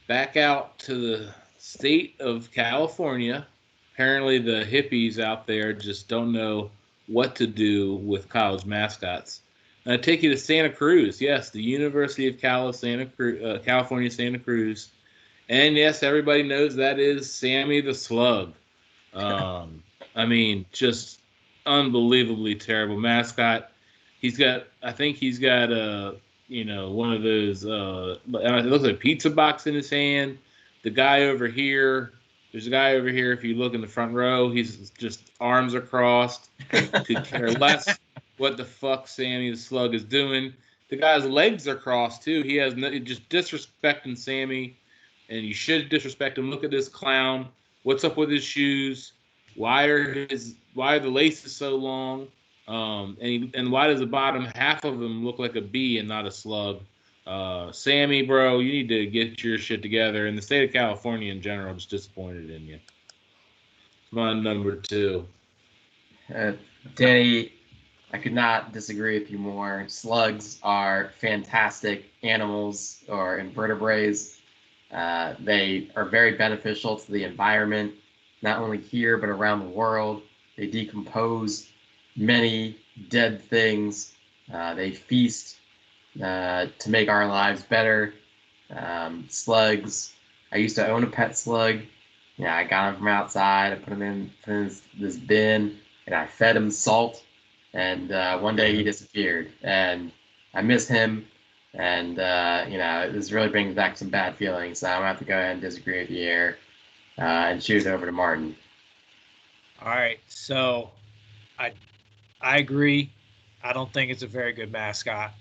back out to the state of California. Apparently the hippies out there just don't know what to do with college mascots. And I take you to Santa Cruz. Yes, the University of California, Santa Cruz. And yes, everybody knows that is Sammy the Slug. I mean, just unbelievably terrible mascot. I think he's got one of those, it looks like a pizza box in his hand. There's a guy over here. If you look in the front row, he's just arms are crossed. Could care less what the fuck Sammy the Slug is doing. The guy's legs are crossed too. He has just disrespecting Sammy. And you should disrespect him. Look at this clown. What's up with his shoes? Why are the laces so long? And why does the bottom half of them look like a bee and not a slug? Sammy, bro, you need to get your shit together. And the state of California in general, I'm just disappointed in you. Come on, number 2. Danny, I could not disagree with you more. Slugs are fantastic animals or invertebrates. They are very beneficial to the environment, not only here, but around the world. They decompose many dead things. They feast to make our lives better. Slugs. I used to own a pet slug. I got him from outside. I put him in this bin, and I fed him salt. And one day he disappeared, and I miss him. And this really brings back some bad feelings. So I'm gonna have to go ahead and disagree with you here, and shoot it over to Martin. All right, so I agree. I don't think it's a very good mascot.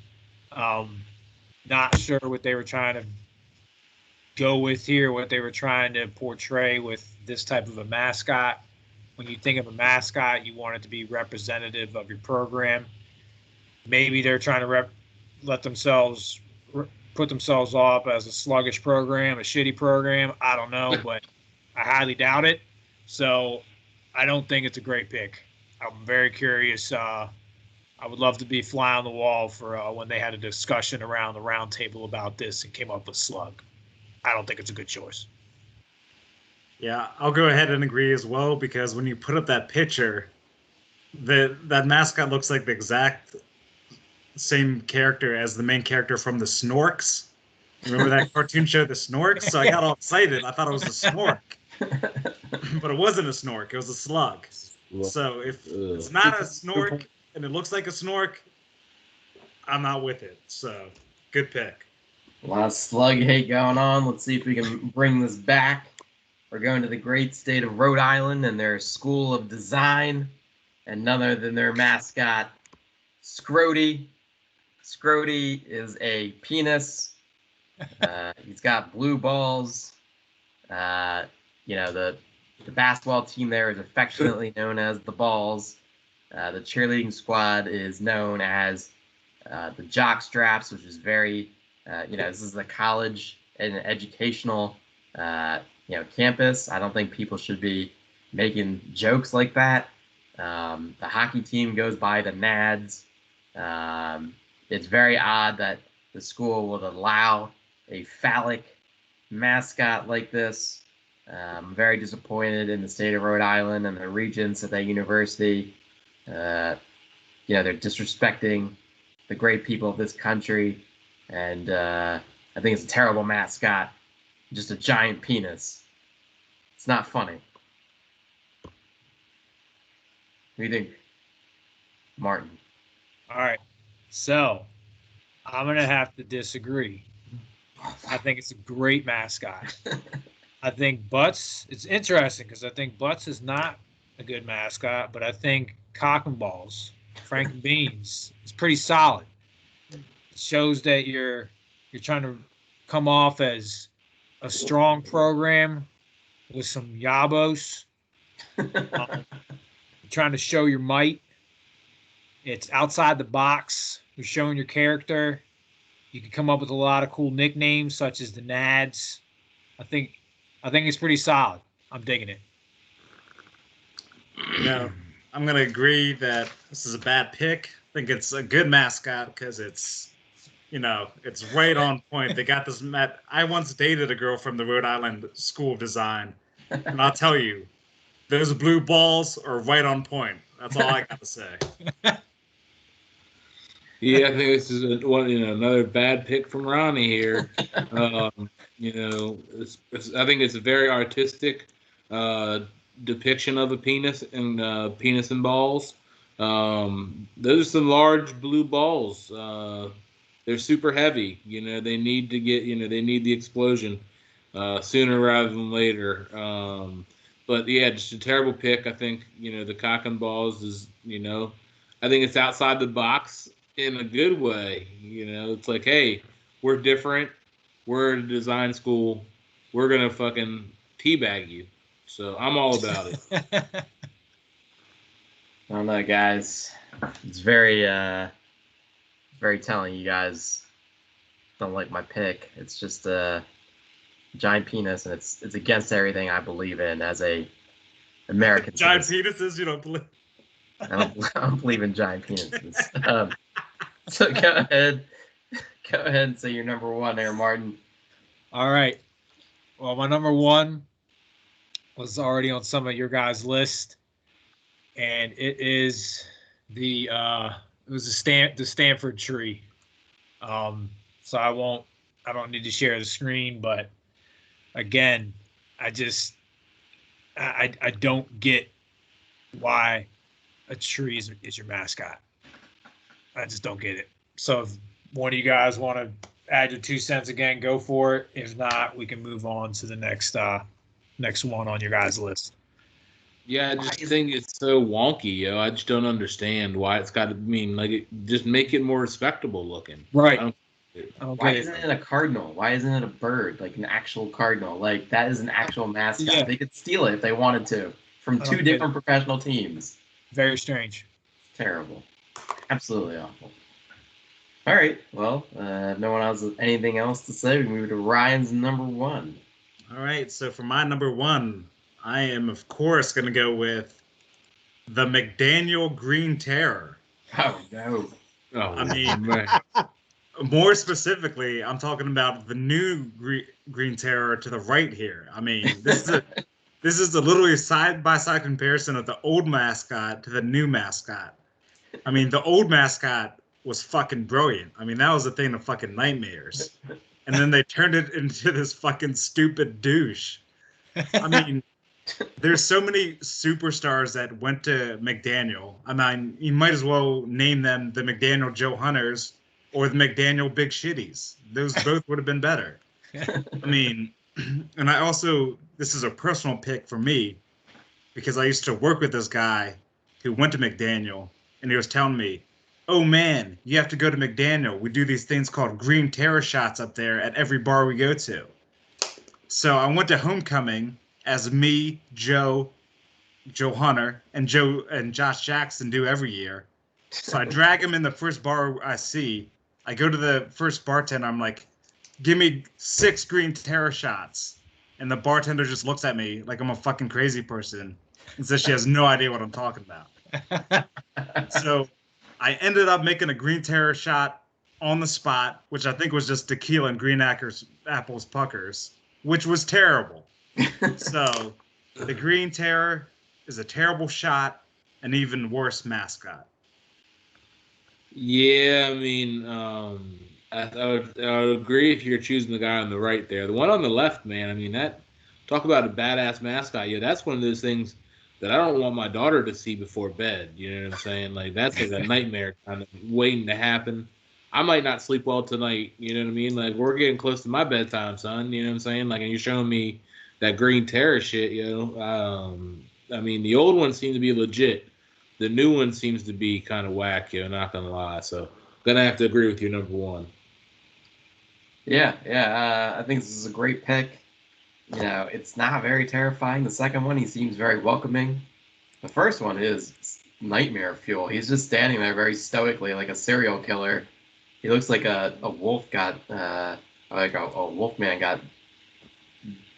Not sure what they were trying to go with here, what they were trying to portray with this type of a mascot. When you think of a mascot, you want it to be representative of your program. Maybe they're trying to put themselves off as a sluggish program, a shitty program. I don't know, but I highly doubt it. So I don't think it's a great pick. I'm very curious I would love to be fly on the wall for when they had a discussion around the round table about this and came up with Slug. I don't think it's a good choice. Yeah, I'll go ahead and agree as well because when you put up that picture, that mascot looks like the exact same character as the main character from the Snorks. Remember that cartoon show, The Snorks? So I got all excited. I thought it was a snork, but it wasn't a snork. It was a slug. So if it's not a snork and it looks like a snork, I'm not with it. So good pick. A lot of slug hate going on. Let's see if we can bring this back. We're going to the great state of Rhode Island and their School of Design, and none other than their mascot, Scrody. Scrody is a penis. He's got blue balls. The basketball team there is affectionately known as the Balls. The cheerleading squad is known as the Jock Straps, which is very, this is a college and an educational, campus. I don't think people should be making jokes like that. The hockey team goes by the Nads. It's very odd that the school would allow a phallic mascot like this. I'm very disappointed in the state of Rhode Island and the regents at that university. They're disrespecting the great people of this country, and I think it's a terrible mascot. Just a giant penis. It's not funny. What do you think, Martin? All right. So I'm going to have to disagree. I think it's a great mascot. I think Butts, it's interesting because I think Butts is not a good mascot, but I think Cock and Balls, Frank and Beans, is pretty solid. It shows that you're trying to come off as a strong program with some yabos. You're trying to show your might. It's outside the box. You're showing your character. You can come up with a lot of cool nicknames, such as the Nads. I think it's pretty solid. I'm digging it. I'm going to agree that this is a bad pick. I think it's a good mascot because it's right on point. They got this. I once dated a girl from the Rhode Island School of Design, and I'll tell you, those blue balls are right on point. That's all I got to say. Yeah, I think this is another bad pick from Ronnie here. I think it's a very artistic depiction of a penis and balls. Those are some large blue balls. They're super heavy. They need to get. They need the explosion sooner rather than later. But yeah, just a terrible pick. I think the Cock and Balls is I think it's outside the box in a good way. It's like, hey, we're different. We're a design school. We're gonna fucking teabag you. So I'm all about it. I don't know, guys. It's very, very telling. You guys don't like my pick. It's just a giant penis, and it's against everything I believe in as a American. Giant penises, you don't believe? I don't believe in giant penises. So go ahead and say your number one there, Martin. All right. Well, my number one was already on some of your guys' list, and it is the Stanford tree. So I don't need to share the screen, but again, I don't get why a tree is your mascot. I just don't get it. So if one of you guys want to add your 2 cents again, go for it. If not, we can move on to the next one on your guys' list. Yeah, I just think it's so wonky, yo. I just don't understand why it's got to just make it more respectable looking. Right. Why isn't it a cardinal? Why isn't it a bird, like an actual cardinal? Like, that is an actual mascot. Yeah. They could steal it if they wanted to from 2 different professional teams. Very strange. Terrible. Absolutely awful. All right. Well, if no one else has anything else to say, we move to Ryan's number one. All right. So for my number one, I am, of course, going to go with the McDaniel Green Terror. Oh no. Oh, I mean, man. more specifically, I'm talking about the new Green Terror to the right here. I mean, this is a literally side by side comparison of the old mascot to the new mascot. I mean, the old mascot was fucking brilliant. I mean, that was a thing of fucking nightmares. And then they turned it into this fucking stupid douche. I mean, there's so many superstars that went to McDaniel. I mean, you might as well name them the McDaniel Joe Hunters or the McDaniel Big Shitties. Those both would have been better. I mean, and I also, this is a personal pick for me because I used to work with this guy who went to McDaniel and he was telling me, oh man, you have to go to McDaniel. We do these things called green terror shots up there at every bar we go to. So I went to homecoming as me, Joe Hunter, and Josh Jackson do every year. So I drag him in the first bar I see. I go to the first bartender. I'm like, give me 6 green terror shots. And the bartender just looks at me like I'm a fucking crazy person and says she has no idea what I'm talking about. So I ended up making a green terror shot on the spot, which I think was just tequila and green apples puckers, which was terrible. So the green terror is a terrible shot, an even worse mascot. Yeah, I mean, I would agree if you're choosing the guy on the right there. The one on the left, man, I mean, that talk about a badass mascot. Yeah, that's one of those things that I don't want my daughter to see before bed. You know what I'm saying? Like, that's like a nightmare kind of waiting to happen. I might not sleep well tonight. You know what I mean? Like, we're getting close to my bedtime, son. You know what I'm saying? Like, and you're showing me that green terror shit, I mean, the old ones seem to be legit. The new one seems to be kind of whack, not gonna lie. So gonna have to agree with you, number one. Yeah. I think this is a great pick. You know, it's not very terrifying. The second one, he seems very welcoming. The first one is nightmare fuel. He's just standing there very stoically, like a serial killer. He looks like a wolf got, like a wolf man got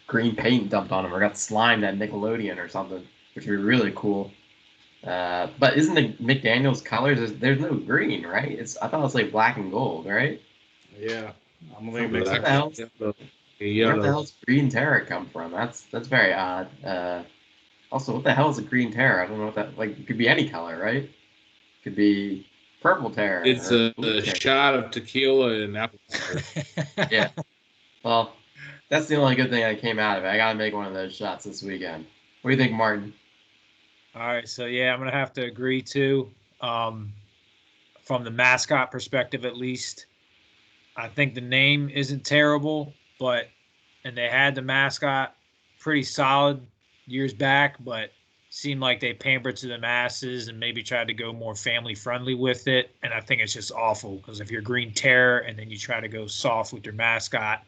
green paint dumped on him or got slimed at Nickelodeon or something, which would be really cool. But isn't the McDaniel's colors? There's no green, right? I thought it was like black and gold, right? Yeah, I'm gonna So mix where it. the hell's where the Yellow. hell's green terror come from? That's very odd. Also, what the hell is a green terror? I don't know what that like. It could be any color, right? Could be purple terror It's or blue a terror. shot of tequila and apple cider. Yeah. Well, that's the only good thing that came out of it. I gotta make one of those shots this weekend. What do you think, Martin? All right, so yeah, I'm gonna have to agree too. Um, from the mascot perspective, at least, I think the name isn't terrible, and they had the mascot pretty solid years back, but seemed like they pampered to the masses and maybe tried to go more family friendly with it. And I think it's just awful because if you're Green Terror and then you try to go soft with your mascot,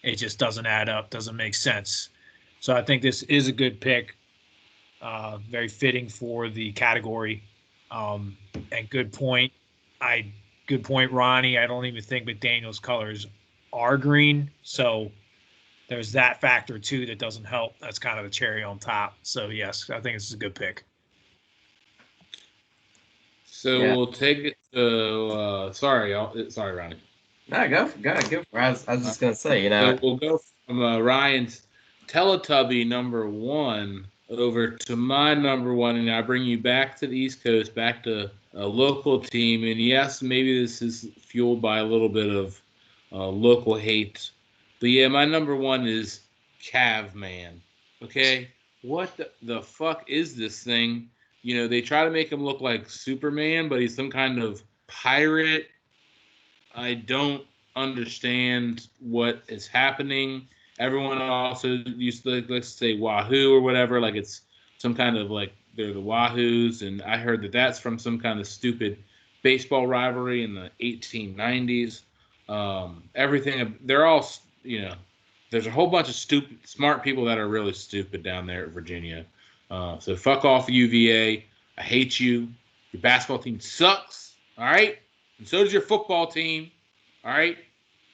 it just doesn't add up, doesn't make sense. So I think this is a good pick, very fitting for the category. And good point. Good point, Ronnie. I don't even think McDaniel's colors are green, so there's that factor too that doesn't help. That's kind of the cherry on top. So yes, I think this is a good pick. So Yeah. we'll take it to. Sorry, Ronnie. No, go for it. I was just gonna say, you know, So we'll go from Ryan's Teletubby number one over to my number one, and I bring you back to the East Coast, back to a local team. And yes, maybe this is fueled by a little bit of local hate, but yeah, my number one is Caveman. Okay, what the fuck is this thing? They try to make him look like Superman, but he's some kind of pirate. I don't understand what is happening. Everyone also used to, let's say, Wahoo or whatever, like it's some kind of like they're the Wahoos, and I heard that that's from some kind of stupid baseball rivalry in the 1890s. Everything they're all there's a whole bunch of smart people that are really stupid down there at Virginia. So fuck off, UVA. I hate you. Your basketball team sucks. All right. And so does your football team. All right?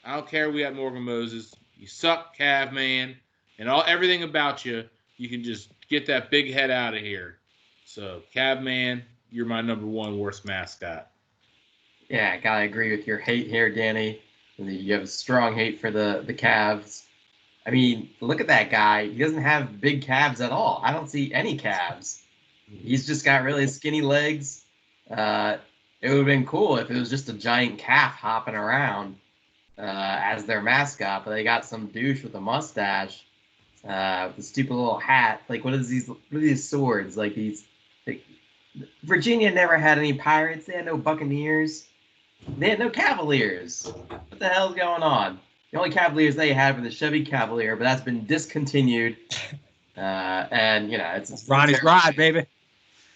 I don't care we got Morgan Moses. You suck, Cav, man. And everything about you, you can just get that big head out of here. So, Cav, man, you're my number one worst mascot. Yeah, I gotta agree with your hate here, Danny. You have a strong hate for the Cavs. I mean, look at that guy. He doesn't have big calves at all. I don't see any calves. He's just got really skinny legs. It would have been cool if it was just a giant calf hopping around as their mascot, but they got some douche with a mustache, with a stupid little hat. Like, what are these swords? Like Virginia never had any pirates. They had no Buccaneers. They had no Cavaliers. What the hell's going on? The only Cavaliers they had were the Chevy Cavalier, but that's been discontinued. And it's Ronnie's ride, baby.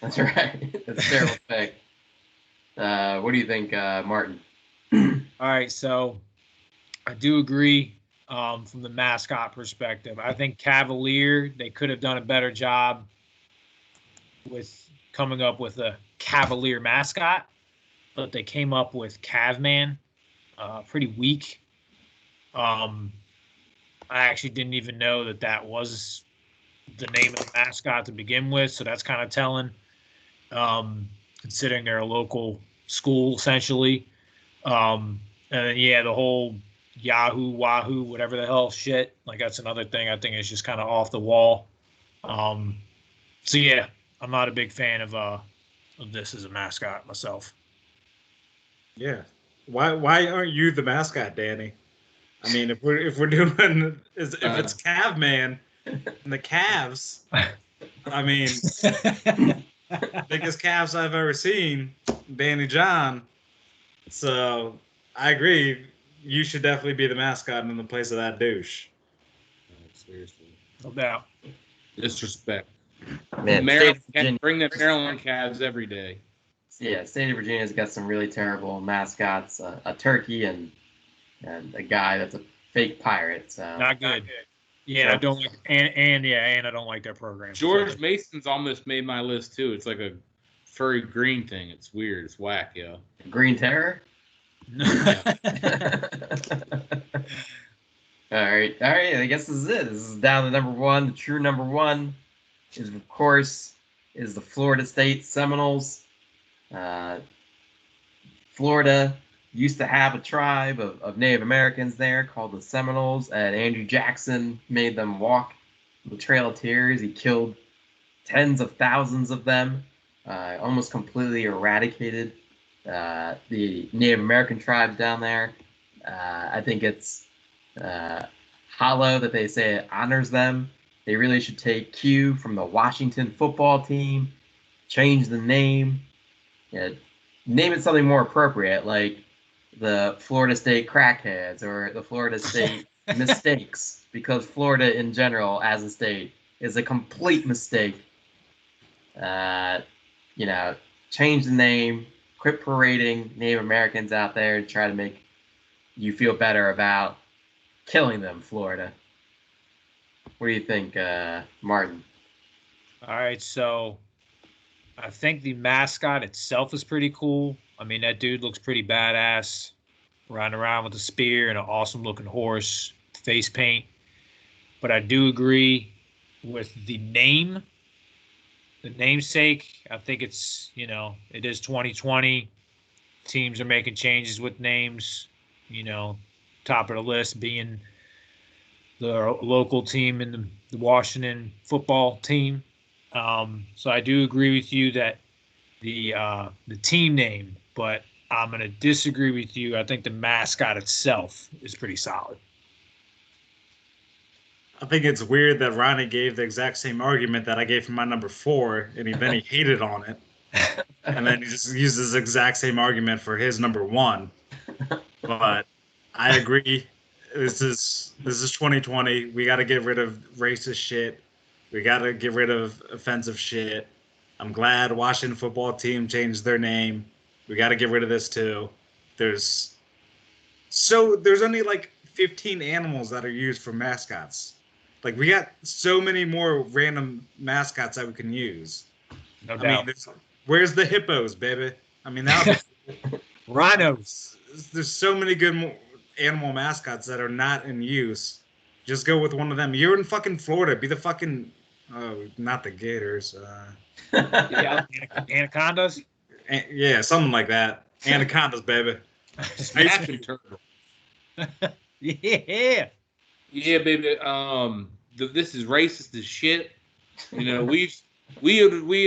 That's right. That's a terrible pick. What do you think, Martin? All right, so I do agree from the mascot perspective. I think Cavalier, they could have done a better job with coming up with a Cavalier mascot, but they came up with Cavman, pretty weak. I actually didn't even know that was the name of the mascot to begin with, so that's kind of telling, considering they're a local school essentially. And then, the whole Yahoo, Wahoo, whatever the hell shit, like that's another thing I think is just kind of off the wall. So yeah, I'm not a big fan of this as a mascot myself. Yeah. Why aren't you the mascot, Danny? I mean, if we're doing if it's Cavman and the Cavs, I mean, biggest calves I've ever seen, Danny John. So I agree. You should definitely be the mascot in the place of that douche. Seriously. No doubt. Disrespect. Man, Bring the Maryland Cavs every day. Yeah, state of Virginia's got some really terrible mascots. A turkey and a guy that's a fake pirate. So Not good. Yeah, I don't like, and I don't like their program. George Mason's almost made my list too. It's like a furry green thing. It's weird. It's whack, yo. Green Terror. All right. I guess this is it. This is down to number one. The true number one is, of course, the Florida State Seminoles. Florida used to have a tribe of Native Americans there called the Seminoles, and Andrew Jackson made them walk the Trail of Tears. He killed tens of thousands of them, almost completely eradicated the Native American tribes down there. I think it's hollow that they say it honors them. They really should take cue from the Washington football team, change the name, name it something more appropriate, like the Florida State Crackheads or the Florida State Mistakes, because Florida in general as a state is a complete mistake. Change the name, quit parading Native Americans out there and try to make you feel better about killing them, Florida. What do you think, Martin? All right, so I think the mascot itself is pretty cool. I mean, that dude looks pretty badass, riding around with a spear and an awesome-looking horse, face paint. But I do agree with the name, the namesake. I think it's, it is 2020. Teams are making changes with names, top of the list being the local team and the Washington football team. So I do agree with you that the team name, but I'm going to disagree with you. I think the mascot itself is pretty solid. I think it's weird that Ronnie gave the exact same argument that I gave for my number 4, and then he hated on it. And then he just uses the exact same argument for his number 1. But I agree. This is 2020. We got to get rid of racist shit. We got to get rid of offensive shit. I'm glad Washington football team changed their name. We got to get rid of this too. There's only like 15 animals that are used for mascots. Like, we got so many more random mascots that we can use. No doubt. I mean, where's the hippos, baby? I mean, now rhinos. There's so many good animal mascots that are not in use. Just go with one of them. You're in fucking Florida. Be the fucking not the gators. Yeah, anacondas. Yeah, something like that. Anacondas, baby. Snapping turtle. Yeah. Yeah, baby. This is racist as shit. You know, we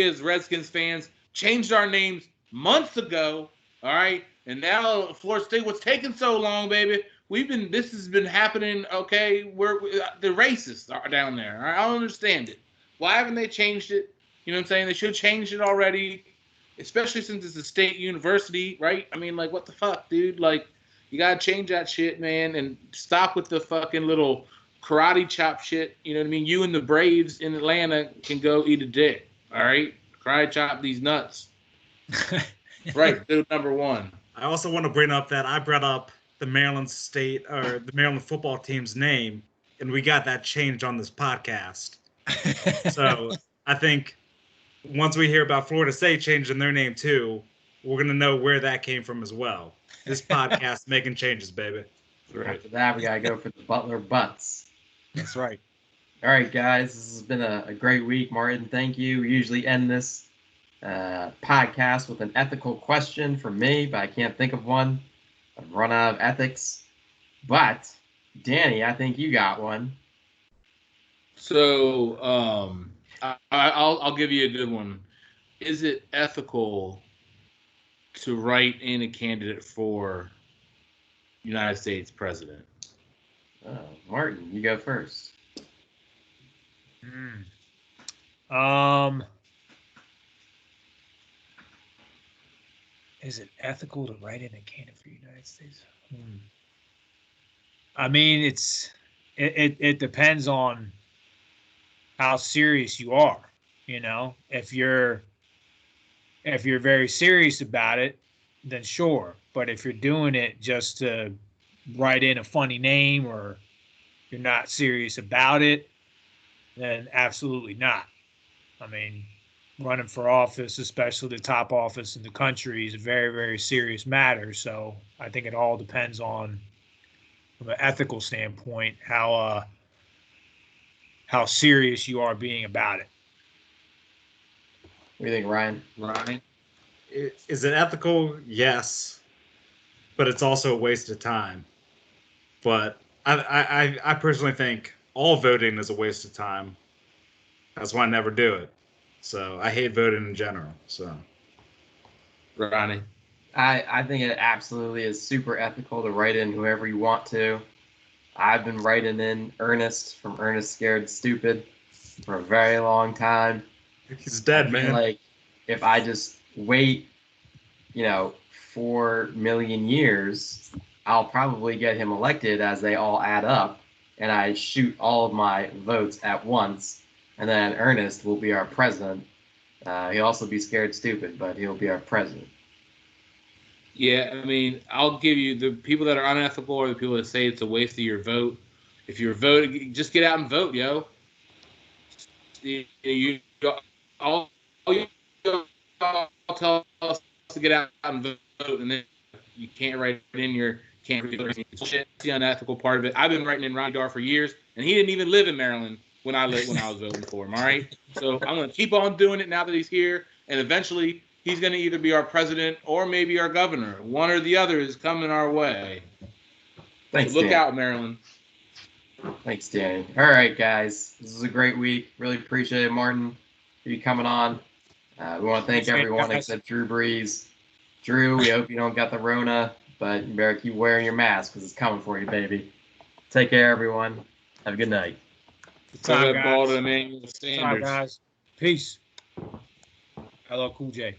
as Redskins fans changed our names months ago. All right, and now Florida State. What's taking so long, baby? This has been happening. Okay, the racists are down there. All right? I don't understand it. Why haven't they changed it? You know what I'm saying? They should have changed it already, especially since it's a state university, right? I mean, like, what the fuck, dude? Like, you gotta change that shit, man, and stop with the fucking little karate chop shit. You know what I mean? You and the Braves in Atlanta can go eat a dick. All right, karate chop these nuts. Right, dude. Number one. I also want to bring up that I brought up the Maryland State or the Maryland football team's name, and we got that changed on this podcast. So I think once we hear about Florida State changing their name too, we're gonna know where that came from as well. This podcast making changes, baby. Right. After that, we gotta go for the Butler Butts. That's right. All right, guys, this has been a great week. Martin, thank you. We usually end this podcast with an ethical question from me, but I can't think of one. I've run out of ethics. But Danny, I think you got one. So I'll give you a good one. Is it ethical to write in a candidate for United States president? Martin, you go first. Is it ethical to write in a candidate for the United States? I mean, it depends on how serious you are. You know, if you're very serious about it, then sure. But if you're doing it just to write in a funny name or you're not serious about it, then absolutely not. I mean, running for office, especially the top office in the country, is a very, very serious matter. So I think it all depends on, from an ethical standpoint, how serious you are being about it. What do you think, Ryan? Ryan? Is it ethical? Yes, but it's also a waste of time. But I personally think all voting is a waste of time. That's why I never do it. So I hate voting in general. So, Ronnie? I think it absolutely is super ethical to write in whoever you want to. I've been writing in Ernest from Ernest Scared Stupid for a very long time. He's dead, man. Like, if I just wait, 4 million years, I'll probably get him elected as they all add up, and I shoot all of my votes at once, and then Ernest will be our president. He'll also be scared stupid, but he'll be our president. Yeah, I mean, I'll give you the people that are unethical or the people that say it's a waste of your vote. If you're voting, just get out and vote, yo. All you tell us to get out and vote, and then you can't write in your can't read shit. The unethical part of it. I've been writing in Ronnie Dar for years, and he didn't even live in Maryland when I was voting for him. All right, so I'm gonna keep on doing it now that he's here, and eventually he's gonna either be our president or maybe our governor. One or the other is coming our way. Thanks, so look Dan. out, Maryland. Thanks, Danny. All right, guys. This is a great week. Really appreciate it, Martin, for you coming on. We want to thank everyone except Drew Brees. Drew, we hope you don't got the Rona, but you better keep wearing your mask because it's coming for you, baby. Take care, everyone. Have a good night. Good time, Ball to guys. Emmanuel Good time, Sanders. guys. Peace. Hello, Cool J.